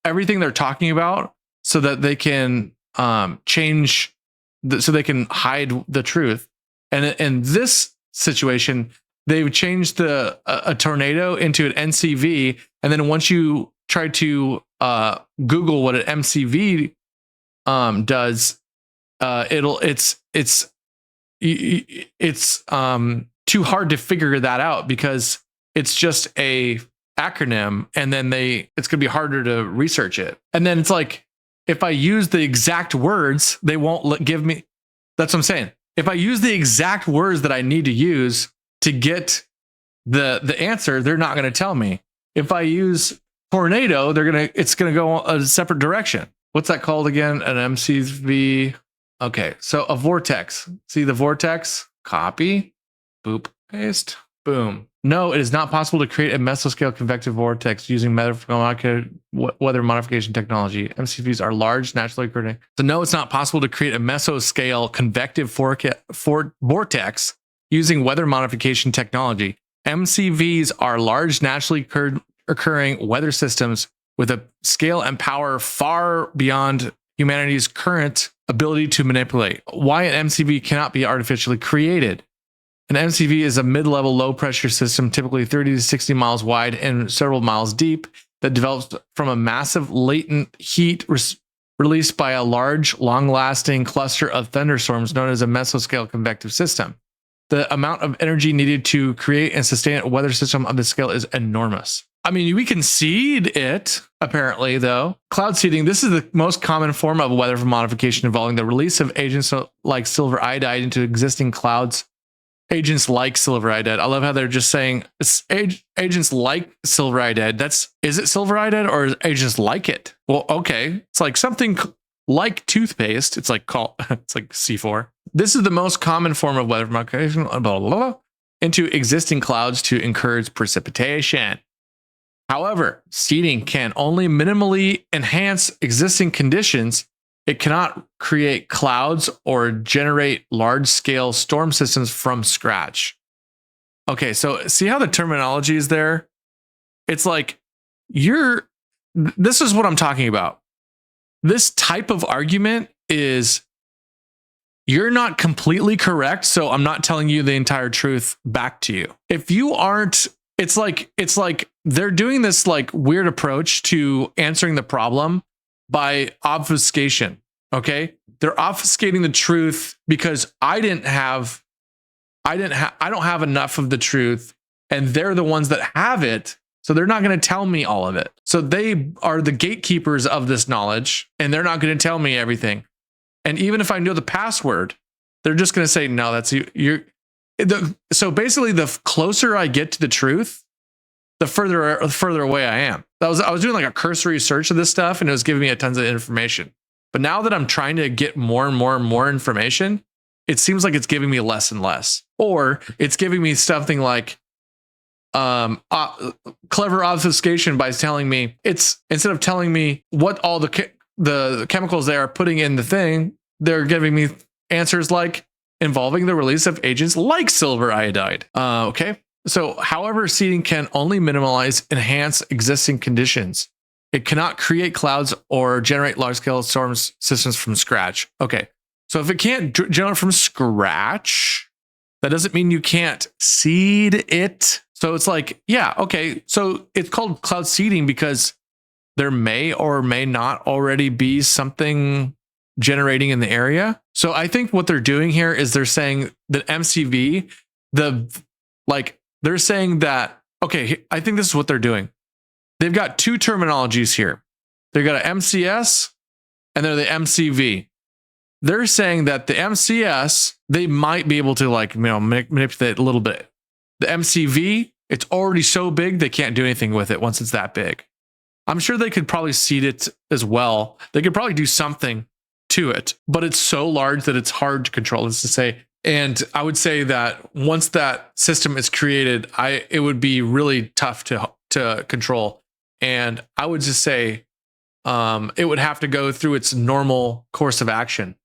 everything they're talking about so that they can change, so they can hide the truth. And in this situation, they've changed a tornado into an MCV, and then once you try to Google what an MCV does, it's too hard to figure that out because it's just a acronym, and then it's gonna be harder to research it. And then it's like, if I use the exact words, they won't give me. That's what I'm saying. If I use the exact words that I need to use to get the answer, they're not going to tell me. If I use tornado, it's going to go a separate direction. What's that called again? An MCV. Okay, so a vortex. See the vortex? Copy, boop, paste, boom. No, it is not possible to create a mesoscale convective vortex using weather modification technology. MCVs are large, naturally occurring. So no, it's not possible to create a mesoscale convective vortex using weather modification technology. MCVs are large, naturally occurring weather systems with a scale and power far beyond humanity's current ability to manipulate. Why an MCV cannot be artificially created? An MCV is a mid-level low-pressure system, typically 30 to 60 miles wide and several miles deep, that develops from a massive latent heat released by a large, long-lasting cluster of thunderstorms known as a mesoscale convective system. The amount of energy needed to create and sustain a weather system of this scale is enormous. I mean, we can seed it, apparently, though. Cloud seeding, this is the most common form of weather modification involving the release of agents like silver iodide into existing clouds. Agents like silver iodide. I love how they're just saying agents like silver iodide. Is it silver iodide or is agents like it? Well, okay. It's like something like toothpaste. It's like C4. This is the most common form of weather modification, blah, blah, blah, into existing clouds to encourage precipitation. However, seeding can only minimally enhance existing conditions. It cannot create clouds or generate large-scale storm systems from scratch. Okay, so see how the terminology is there? It's like this is what I'm talking about. This type of argument is, you're not completely correct, so I'm not telling you the entire truth back to you. If you aren't, it's like they're doing this like weird approach to answering the problem by obfuscation. Okay, they're obfuscating the truth because I don't have enough of the truth, and they're the ones that have it, so they're not going to tell me all of it. So they are the gatekeepers of this knowledge, and they're not going to tell me everything. And even if I know the password, they're just going to say, no, that's you. So basically, the closer I get to the truth, the further away I am. I was doing like a cursory search of this stuff, and it was giving me a tons of information. But now that I'm trying to get more and more and more information, it seems like it's giving me less and less. Or it's giving me something like clever obfuscation by telling me, instead of telling me what all the chemicals they are putting in the thing, they're giving me answers like involving the release of agents like silver iodide. Okay. So, however, seeding can only enhance existing conditions. It cannot create clouds or generate large-scale storm systems from scratch. Okay, so if it can't generate from scratch, that doesn't mean you can't seed it. So it's like, yeah, okay. So it's called cloud seeding because there may or may not already be something generating in the area. So I think what they're doing here is they're saying that MCV, they're saying that, okay, I think this is what they're doing. They've got two terminologies here. They've got an MCS and they're the MCV. They're saying that the MCS, they might be able to manipulate a little bit. The MCV, it's already so big, they can't do anything with it once it's that big. I'm sure they could probably seed it as well. They could probably do something to it, but it's so large that it's hard to control, as to say. And I would say that once that system is created, it would be really tough to control. And I would just say it would have to go through its normal course of action.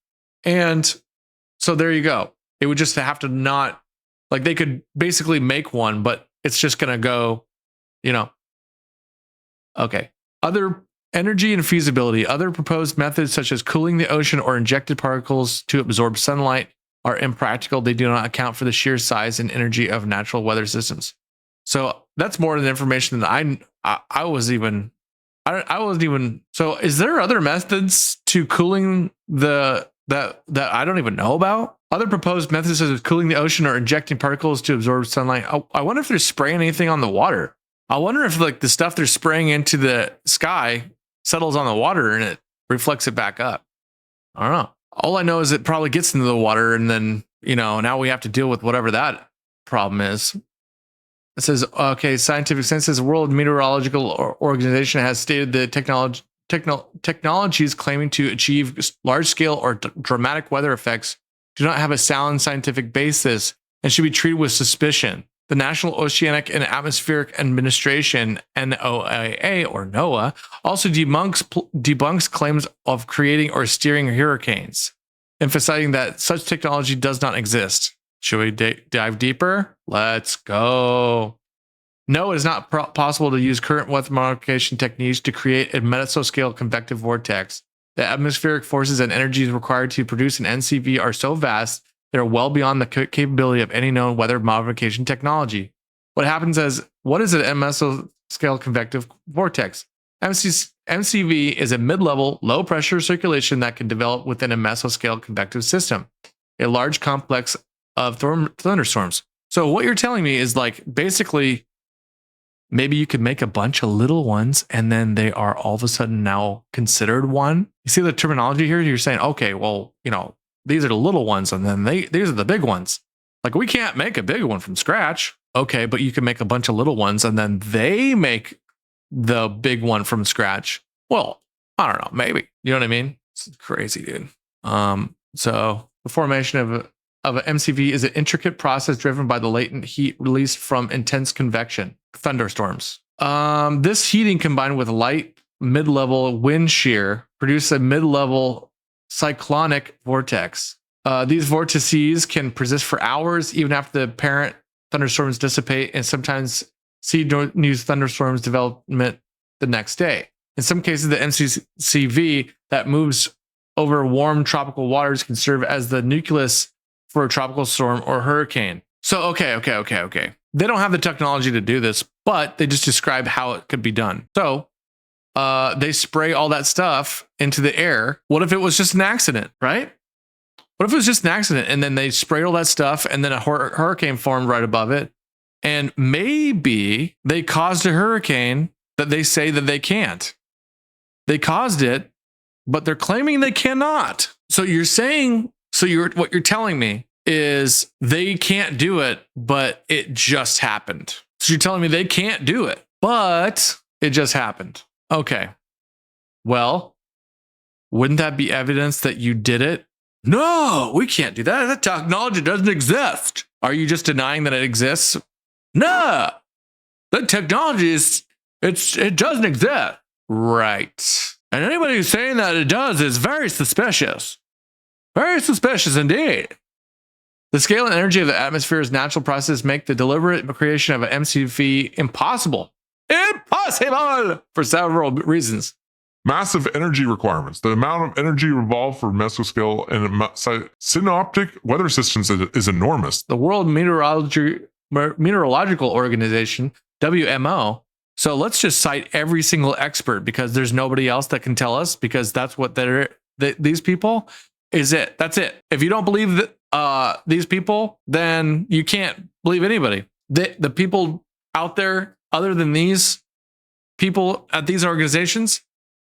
And so there you go. It would just have to not, like, they could basically make one, but it's just going to go, okay. Other energy and feasibility. Other proposed methods, such as cooling the ocean or injected particles to absorb sunlight, are impractical. They do not account for the sheer size and energy of natural weather systems. So that's more than information than I wasn't even. So is there other methods to cooling that I don't even know about? Other proposed methods such as cooling the ocean or injecting particles to absorb sunlight. I wonder if they're spraying anything on the water. I wonder if the stuff they're spraying into the sky settles on the water and it reflects it back up. I don't know. All I know is it probably gets into the water, and then, now we have to deal with whatever that problem is. It says, okay, scientific census, World Meteorological Organization has stated that technologies claiming to achieve large-scale or dramatic weather effects do not have a sound scientific basis and should be treated with suspicion. The National Oceanic and Atmospheric Administration, NOAA or NOAA, also debunks claims of creating or steering hurricanes, emphasizing that such technology does not exist. Should we dive deeper? Let's go. No, it is not possible to use current weather modification techniques to create a mesoscale convective vortex. The atmospheric forces and energies required to produce an NCV are so vast, they are well beyond the capability of any known weather modification technology. What is an mesoscale convective vortex? MCV is a mid-level, low-pressure circulation that can develop within a mesoscale convective system, a large complex of thunderstorms. So what you're telling me is, basically, maybe you could make a bunch of little ones and then they are all of a sudden now considered one. You see the terminology here? You're saying, okay, well, these are the little ones and then these are the big ones. We can't make a big one from scratch. Okay, but you can make a bunch of little ones and then they make the big one from scratch. Well, I don't know, maybe. You know what I mean? It's crazy, dude. So the formation of an MCV is an intricate process driven by the latent heat released from intense convection, thunderstorms. This heating combined with light mid-level wind shear produce a mid-level cyclonic vortex. These vortices can persist for hours even after the parent thunderstorms dissipate, and sometimes see new thunderstorms development the next day. In some cases, the MCV that moves over warm tropical waters can serve as the nucleus for a tropical storm or hurricane. So, okay. They don't have the technology to do this, but they just describe how it could be done. So, they spray all that stuff into the air. What if it was just an accident, right? What if it was just an accident and then they sprayed all that stuff and then a hurricane formed right above it? And maybe they caused a hurricane that they say that they can't. They caused it, but they're claiming they cannot. So what you're telling me is they can't do it, but it just happened. So you're telling me they can't do it, but it just happened. Okay. Well, wouldn't that be evidence that you did it? No, we can't do that. That technology doesn't exist. Are you just denying that it exists? No, the technology it doesn't exist. Right. And anybody who's saying that it does is very suspicious. Very suspicious indeed. The scale and energy of the atmosphere's natural processes make the deliberate creation of an MCV impossible. Impossible! For several reasons. Massive energy requirements. The amount of energy involved for mesoscale and synoptic weather systems is enormous. The World Meteorological Organization, WMO. So let's just cite every single expert because there's nobody else that can tell us because that's what these people is it. That's it. If you don't believe that these people, then you can't believe anybody. The people out there other than these people at these organizations,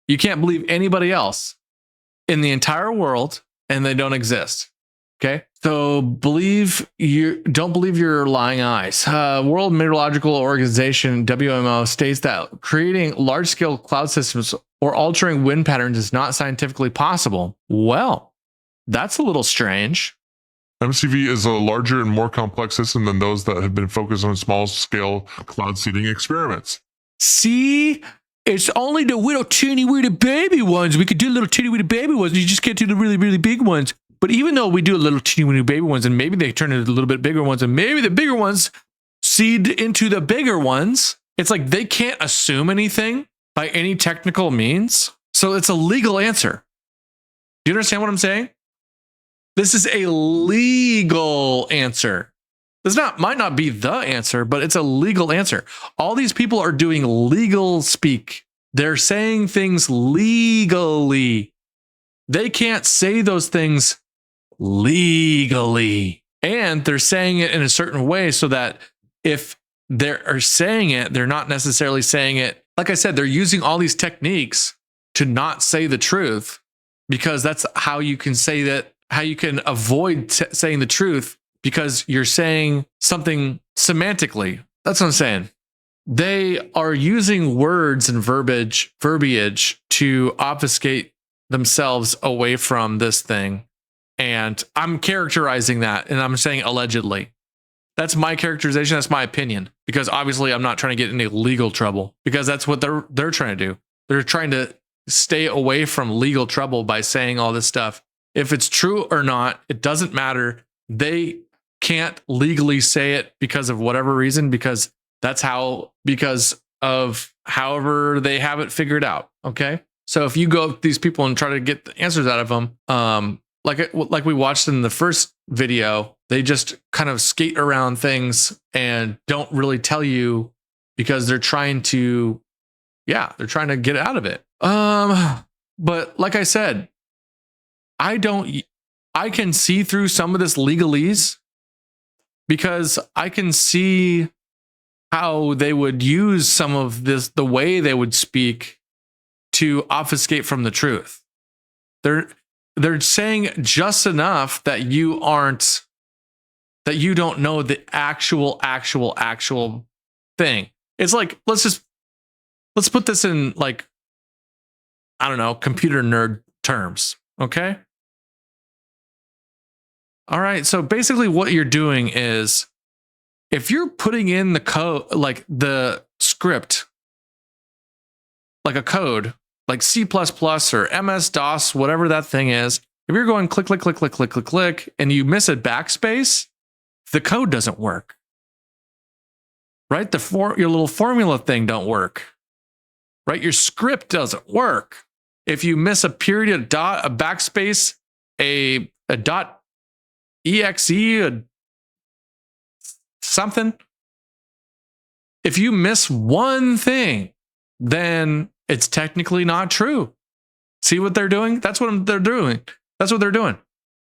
you can't believe anybody else in the entire world, and they don't exist. Okay, so don't believe your lying eyes. World Meteorological Organization (WMO) states that creating large-scale cloud systems or altering wind patterns is not scientifically possible. Well, that's a little strange. MCV is a larger and more complex system than those that have been focused on small-scale cloud seeding experiments. See, it's only the little teeny weeny baby ones. We could do little teeny weeny baby ones. You just can't do the really, really big ones. But even though we do a little teeny weeny baby ones, and maybe they turn into a little bit bigger ones, and maybe the bigger ones seed into the bigger ones, it's like they can't assume anything by any technical means. So it's a legal answer. Do you understand what I'm saying? This is a legal answer. This might not be the answer, but it's a legal answer. All these people are doing legal speak. They're saying things legally. They can't say those things legally. And they're saying it in a certain way so that if they're saying it, they're not necessarily saying it. Like I said, they're using all these techniques to not say the truth because that's how you can say that, how you can avoid saying the truth because you're saying something semantically. That's what I'm saying. They are using words and verbiage to obfuscate themselves away from this thing. And I'm characterizing that, and I'm saying allegedly. That's my characterization. That's my opinion, because obviously I'm not trying to get into legal trouble, because that's what they're trying to do. They're trying to stay away from legal trouble by saying all this stuff. If it's true or not, it doesn't matter. They can't legally say it because of whatever reason, because of however they have it figured out. Okay. So if you go with these people and try to get the answers out of them, like we watched in the first video, they just kind of skate around things and don't really tell you because they're trying to get out of it. But like I said, I can see through some of this legalese because I can see how they would use some of this, the way they would speak to obfuscate from the truth. They're saying just enough that you don't know the actual thing. It's like, let's put this in, like, I don't know, computer nerd terms. Okay. All right. So basically what you're doing is, if you're putting in the code, like the script, like a code, like C++ or MS-DOS, whatever that thing is, if you're going click, click, click, click, click, click, click, and you miss a backspace, the code doesn't work. Right? Your little formula thing don't work. Right? Your script doesn't work. If you miss a period, a backspace, a dot exe, something. If you miss one thing, then it's technically not true. See what they're doing? That's what they're doing. That's what they're doing.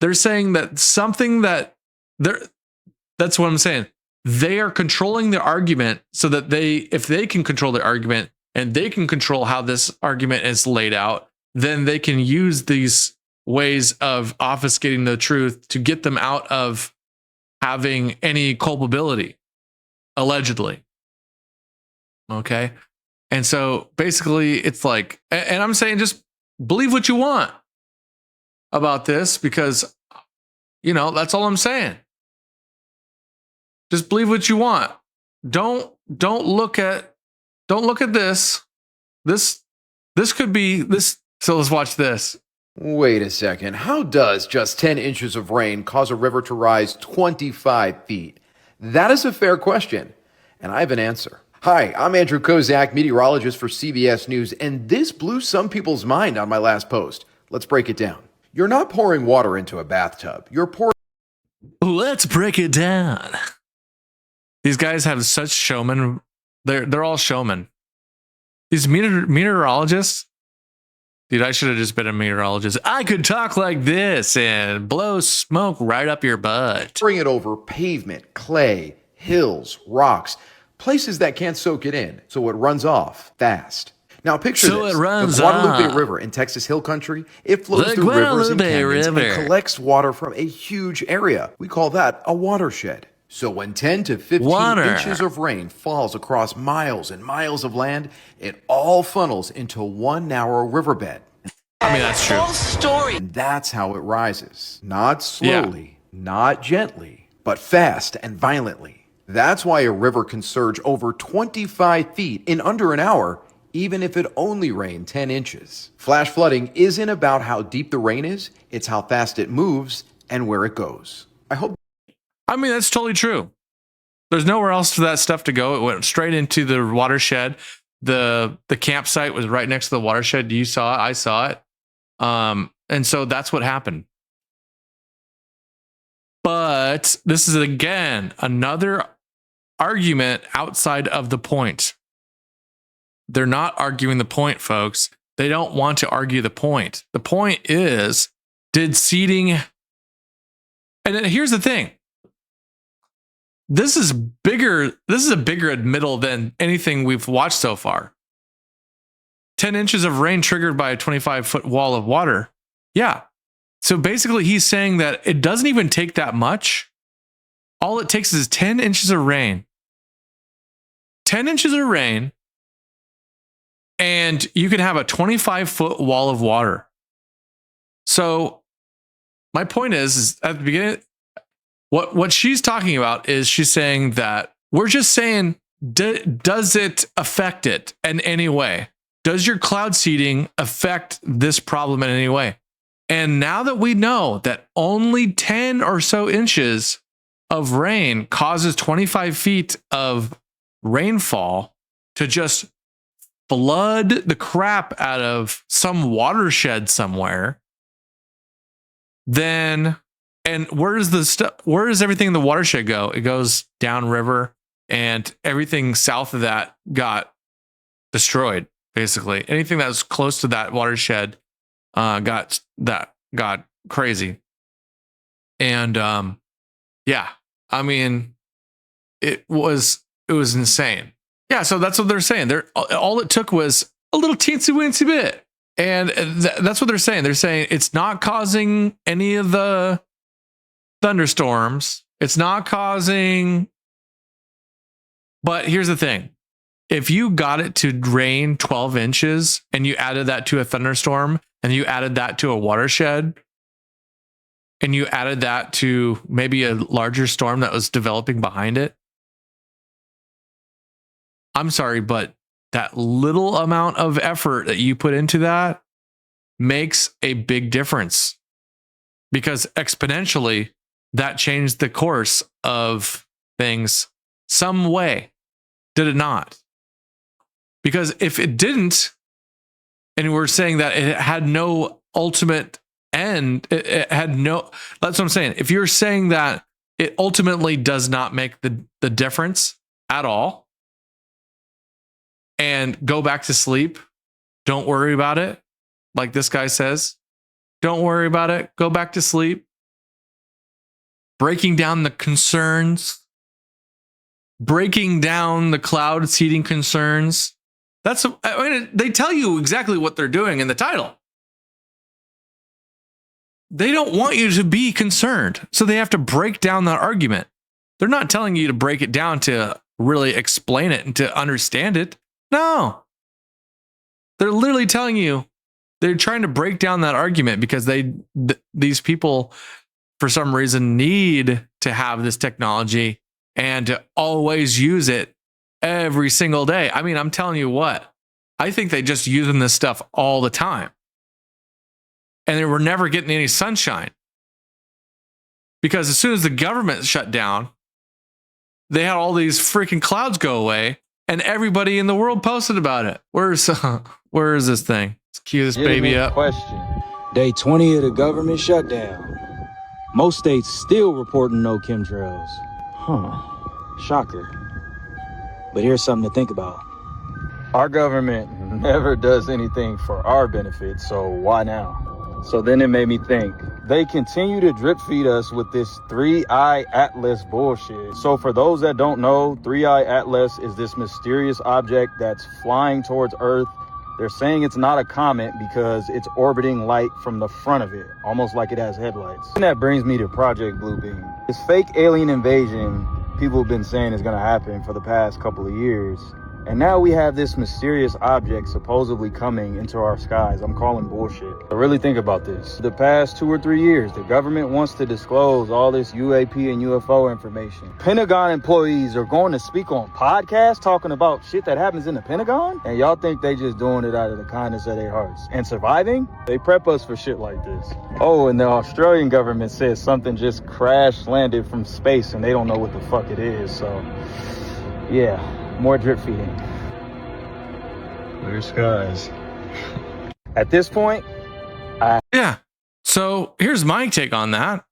They're saying that something that that's what I'm saying. They are controlling the argument so that if they can control the argument and they can control how this argument is laid out, then they can use these ways of obfuscating the truth to get them out of having any culpability, allegedly. Okay. And so basically it's like, and I'm saying just believe what you want about this, because, that's all I'm saying. Just believe what you want. Don't look at this. This could be this. So let's watch this. Wait a second. How does just 10 inches of rain cause a river to rise 25 feet? That is a fair question, and I have an answer. Hi, I'm Andrew Kozak, meteorologist for CBS News, and this blew some people's mind on my last post. Let's break it down. You're not pouring water into a bathtub. You're pouring... Let's break it down. These guys have such showmen. They're all showmen. These meteorologists. Dude, I should have just been a meteorologist. I could talk like this and blow smoke right up your butt. Bring it over pavement, clay, hills, rocks, places that can't soak it in, so it runs off fast. Now picture this. The Guadalupe River in Texas Hill Country, it flows through rivers and canyons and collects water from a huge area. We call that a watershed. So when 10 to 15 inches of rain falls across miles and miles of land, it all funnels into one narrow riverbed. I mean, that's true. Full story. And that's how it rises. Not slowly, not gently, but fast and violently. That's why a river can surge over 25 feet in under an hour, even if it only rained 10 inches. Flash flooding isn't about how deep the rain is, it's how fast it moves and where it goes. I mean, that's totally true. There's nowhere else for that stuff to go. It went straight into the watershed. The campsite was right next to the watershed. You saw it. I saw it. And so that's what happened. But this is, again, another argument outside of the point. They're not arguing the point, folks. They don't want to argue the point. The point is, did seeding... And then here's the thing. This is bigger. This is a bigger admittal than anything we've watched so far. 10 inches of rain triggered by a 25-foot wall of water. Yeah. So basically he's saying that it doesn't even take that much. All it takes is 10 inches of rain. 10 inches of rain. And you can have a 25-foot wall of water. So my point is at the beginning, what she's talking about is she's saying that we're just saying, does it affect it in any way? Does your cloud seeding affect this problem in any way? And now that we know that only 10 or so inches of rain causes 25 feet of rainfall to just flood the crap out of some watershed somewhere, then... And where does everything in the watershed go? It goes downriver, and everything south of that got destroyed. Basically, anything that was close to that watershed got crazy. And yeah, I mean, it was insane. Yeah, so that's what they're saying. All it took was a little teensy weensy bit, and that's what they're saying. They're saying it's not causing any of the thunderstorms. It's not causing. But here's the thing. If you got it to rain 12 inches and you added that to a thunderstorm and you added that to a watershed and you added that to maybe a larger storm that was developing behind it, I'm sorry, but that little amount of effort that you put into that makes a big difference, because exponentially that changed the course of things some way. Did it not? Because if it didn't, and we're saying that it had no ultimate end, it had no, that's what I'm saying. If you're saying that it ultimately does not make the difference at all, and go back to sleep, don't worry about it. Like this guy says, don't worry about it. Go back to sleep. Breaking down the concerns, breaking down the cloud seeding concerns. I mean, they tell you exactly what they're doing in the title. They don't want you to be concerned, so they have to break down that argument. They're not telling you to break it down to really explain it and to understand it. No. They're literally telling you, they're trying to break down that argument because these people, for some reason, need to have this technology and to always use it every single day. I mean, I'm telling you what, I think they just using this stuff all the time. And they were never getting any sunshine. Because as soon as the government shut down, they had all these freaking clouds go away, and everybody in the world posted about it. Where is this thing? Let's cue this baby up. Question. Day 20 of the government shutdown. Most states still reporting no chemtrails. Huh. Shocker. But here's something to think about. Our government never does anything for our benefit, so why now? So then it made me think. They continue to drip feed us with this 3-eye atlas bullshit. So for those that don't know, 3-eye atlas is this mysterious object that's flying towards Earth. They're saying it's not a comet because it's orbiting light from the front of it, almost like it has headlights. And that brings me to Project Bluebeam. This fake alien invasion people have been saying is going to happen for the past couple of years. And now we have this mysterious object supposedly coming into our skies. I'm calling bullshit. But really think about this. The past 2 or 3 years, the government wants to disclose all this UAP and UFO information. Pentagon employees are going to speak on podcasts talking about shit that happens in the Pentagon? And y'all think they just doing it out of the kindness of their hearts and surviving? They prep us for shit like this. Oh, and the Australian government says something just crash landed from space and they don't know what the fuck it is. So, yeah. More drip feeding. Clear skies. At this point, yeah. So here's my take on that.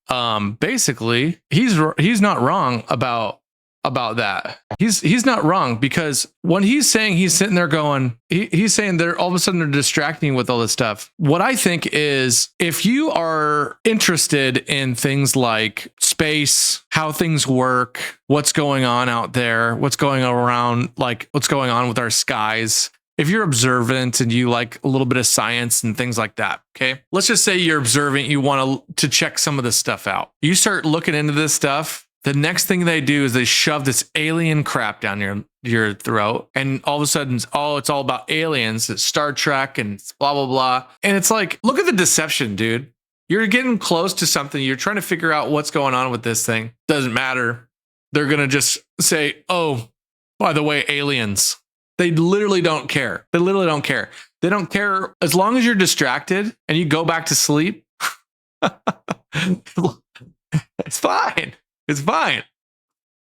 Basically, he's not wrong about that. He's not wrong, because when he's saying, he's sitting there going, he's saying they're all of a sudden they're distracting with all this stuff. What I think is, if you are interested in things like space, how things work, what's going on out there, what's going around, like what's going on with our skies, if you're observant and you like a little bit of science and things like that, okay? Let's just say you're observant, you want to check some of this stuff out. You start looking into this stuff. The next thing they do is they shove this alien crap down your throat, and all of a sudden, it's all about aliens. It's Star Trek and it's blah, blah, blah. And it's like, look at the deception, dude. You're getting close to something. You're trying to figure out what's going on with this thing. Doesn't matter. They're going to just say, oh, by the way, aliens. They literally don't care. They literally don't care. They don't care as long as you're distracted and you go back to sleep. It's fine. It's fine.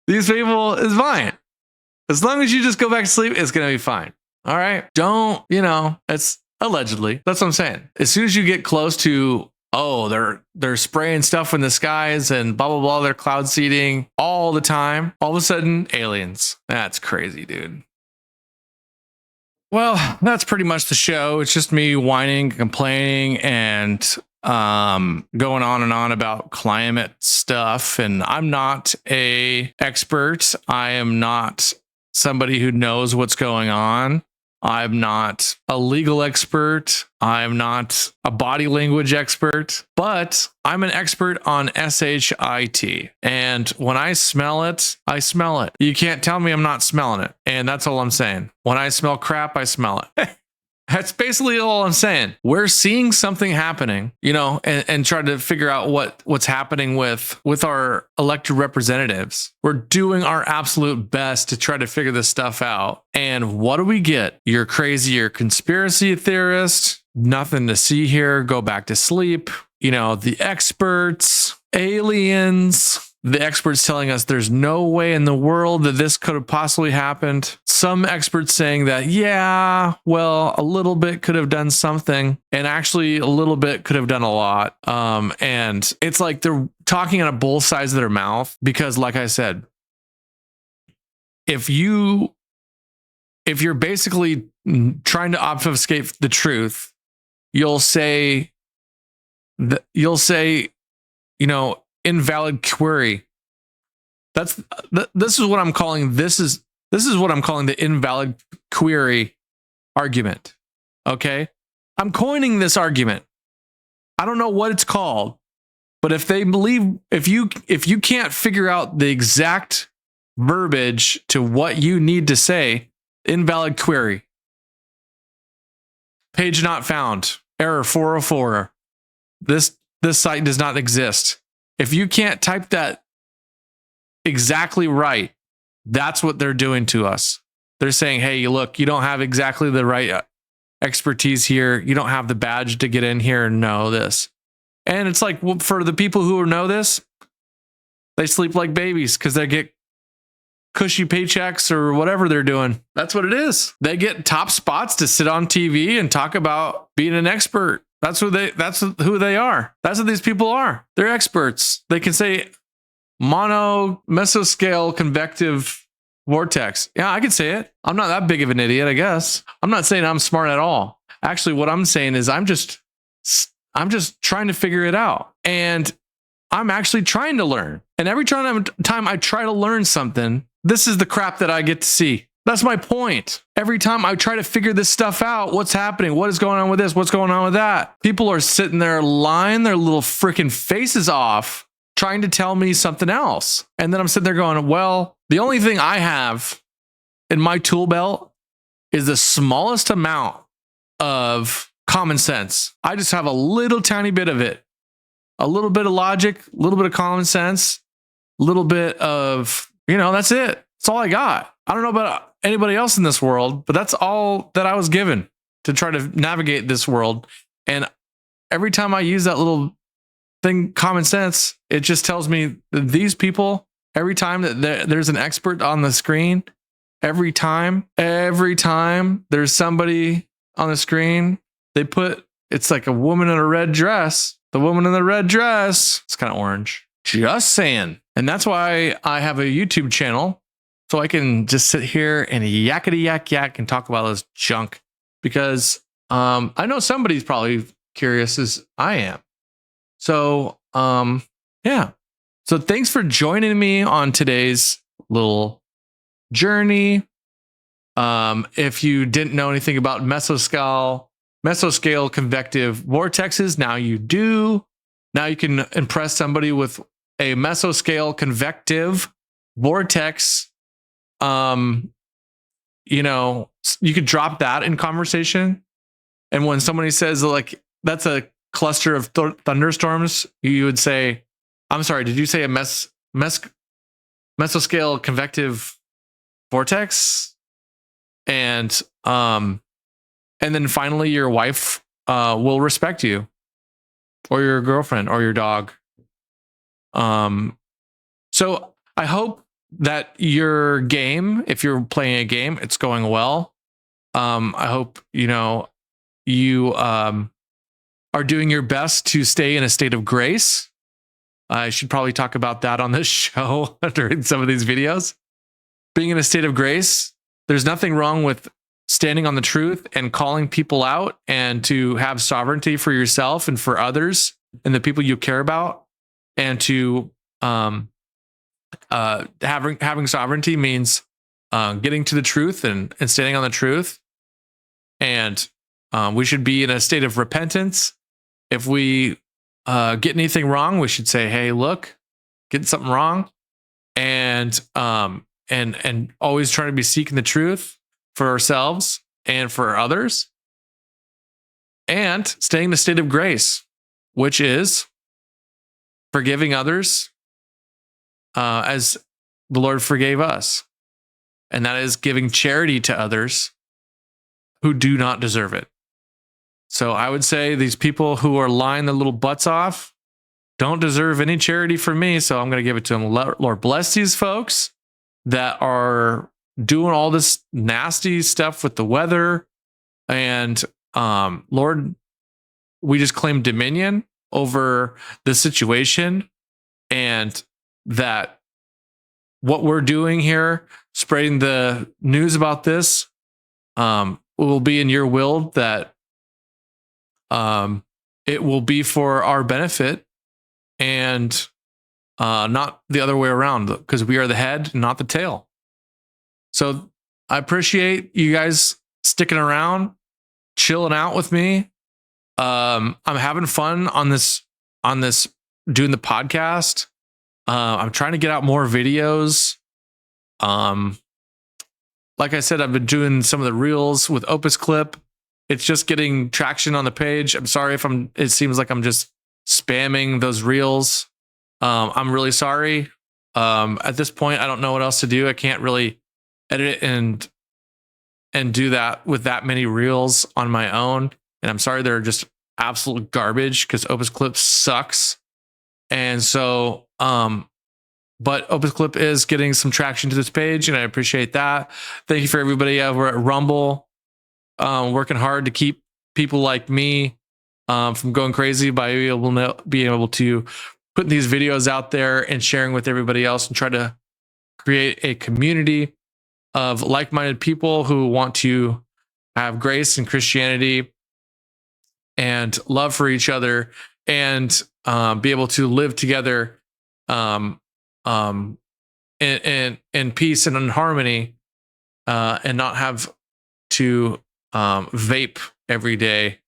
These people is fine. As long as you just go back to sleep, it's going to be fine. All right. Don't, it's allegedly. That's what I'm saying. As soon as you get close to, oh, they're spraying stuff in the skies and blah, blah, blah. They're cloud seeding all the time. All of a sudden, aliens. That's crazy, dude. Well, that's pretty much the show. It's just me whining, complaining, and going on and on about climate stuff. And I'm not an expert. I am not somebody who knows what's going on. I'm not a legal expert. I'm not a body language expert, but I'm an expert on SHIT. And when I smell it, I smell it. You can't tell me I'm not smelling it. And that's all I'm saying. When I smell crap, I smell it. That's basically all I'm saying. We're seeing something happening, and trying to figure out what's happening with our elected representatives. We're doing our absolute best to try to figure this stuff out. And what do we get? You're crazy, you're a conspiracy theorist. Nothing to see here. Go back to sleep. The experts, aliens. The experts telling us there's no way in the world that this could have possibly happened. Some experts saying that, yeah, well, a little bit could have done something, and actually a little bit could have done a lot. And it's like they're talking out of both sides of their mouth, because like I said, if you're basically trying to obfuscate the truth, you'll say, invalid query. This is what I'm calling the invalid query argument. Okay, I'm coining this argument. I don't know what it's called, but if you can't figure out the exact verbiage to what you need to say, invalid query. Page not found. Error 404. This site does not exist. If you can't type that exactly right, that's what they're doing to us. They're saying, hey, look, you don't have exactly the right expertise here. You don't have the badge to get in here and know this. And it's like, well, for the people who know this, they sleep like babies because they get cushy paychecks or whatever they're doing. That's what it is. They get top spots to sit on TV and talk about being an expert. That's who they are. That's what these people are. They're experts. They can say mesoscale convective vortex. Yeah, I could say it. I'm not that big of an idiot, I guess. I'm not saying I'm smart at all. Actually, what I'm saying is I'm just trying to figure it out. And I'm actually trying to learn. And every time I try to learn something, this is the crap that I get to see. That's my point. Every time I try to figure this stuff out, what's happening? What is going on with this? What's going on with that? People are sitting there lying their little freaking faces off, trying to tell me something else. And then I'm sitting there going, well, the only thing I have in my tool belt is the smallest amount of common sense. I just have a little tiny bit of it. A little bit of logic, a little bit of common sense, a little bit of, that's it. That's all I got. I don't know about anybody else in this world, but that's all that I was given to try to navigate this world. And every time I use that little thing, common sense, it just tells me that these people, every time that there's an expert on the screen, every time there's somebody on the screen, it's like a woman in a red dress. The woman in the red dress, it's kind of orange. Just saying. And that's why I have a YouTube channel. So I can just sit here and yakety yak and talk about this junk. Because I know somebody's probably curious as I am. So yeah. So thanks for joining me on today's little journey. If you didn't know anything about mesoscale convective vortexes, now you do. Now you can impress somebody with a mesoscale convective vortex. You could drop that in conversation. And when somebody says like that's a cluster of thunderstorms, you would say, I'm sorry, did you say a mesoscale convective vortex? And then finally your wife will respect you, or your girlfriend, or your dog. So I hope that your game, if you're playing a game, it's going well. I hope you are doing your best to stay in a state of grace. I should probably talk about that on this show during some of these videos. Being in a state of grace, there's nothing wrong with standing on the truth and calling people out, and to have sovereignty for yourself and for others and the people you care about. And to having sovereignty means getting to the truth and standing on the truth. And we should be in a state of repentance. If we get anything wrong, we should say, hey, look, getting something wrong. And always trying to be seeking the truth for ourselves and for others, and staying in the state of grace, which is forgiving others as the Lord forgave us. And that is giving charity to others who do not deserve it. So I would say these people who are lying their little butts off don't deserve any charity from me. So I'm going to give it to them. Lord bless these folks that are doing all this nasty stuff with the weather. And Lord, we just claim dominion over the situation, and that what we're doing here, spreading the news about this, will be in your will, that it will be for our benefit, and not the other way around, because we are the head, not the tail. So I appreciate you guys sticking around, chilling out with me. I'm having fun on this doing the podcast. I'm trying to get out more videos. Like I said, I've been doing some of the reels with Opus Clip. It's just getting traction on the page. I'm sorry if it seems like I'm just spamming those reels. I'm really sorry. At this point, I don't know what else to do. I can't really edit it and do that with that many reels on my own. And I'm sorry, they're just absolute garbage, because Opus Clip sucks. And so, but Opus Clip is getting some traction to this page, and I appreciate that. Thank you for everybody over at Rumble, working hard to keep people like me from going crazy by being able to putting these videos out there and sharing with everybody else and try to create a community of like-minded people who want to have grace and Christianity and love for each other and be able to live together in peace and in harmony and not have to vape every day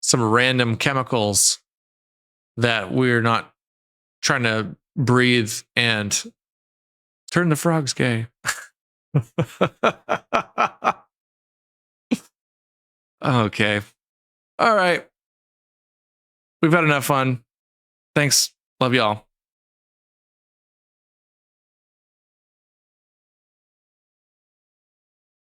some random chemicals that we're not trying to breathe and turn the frogs gay. Okay. All right. We've had enough fun. Thanks. Love y'all.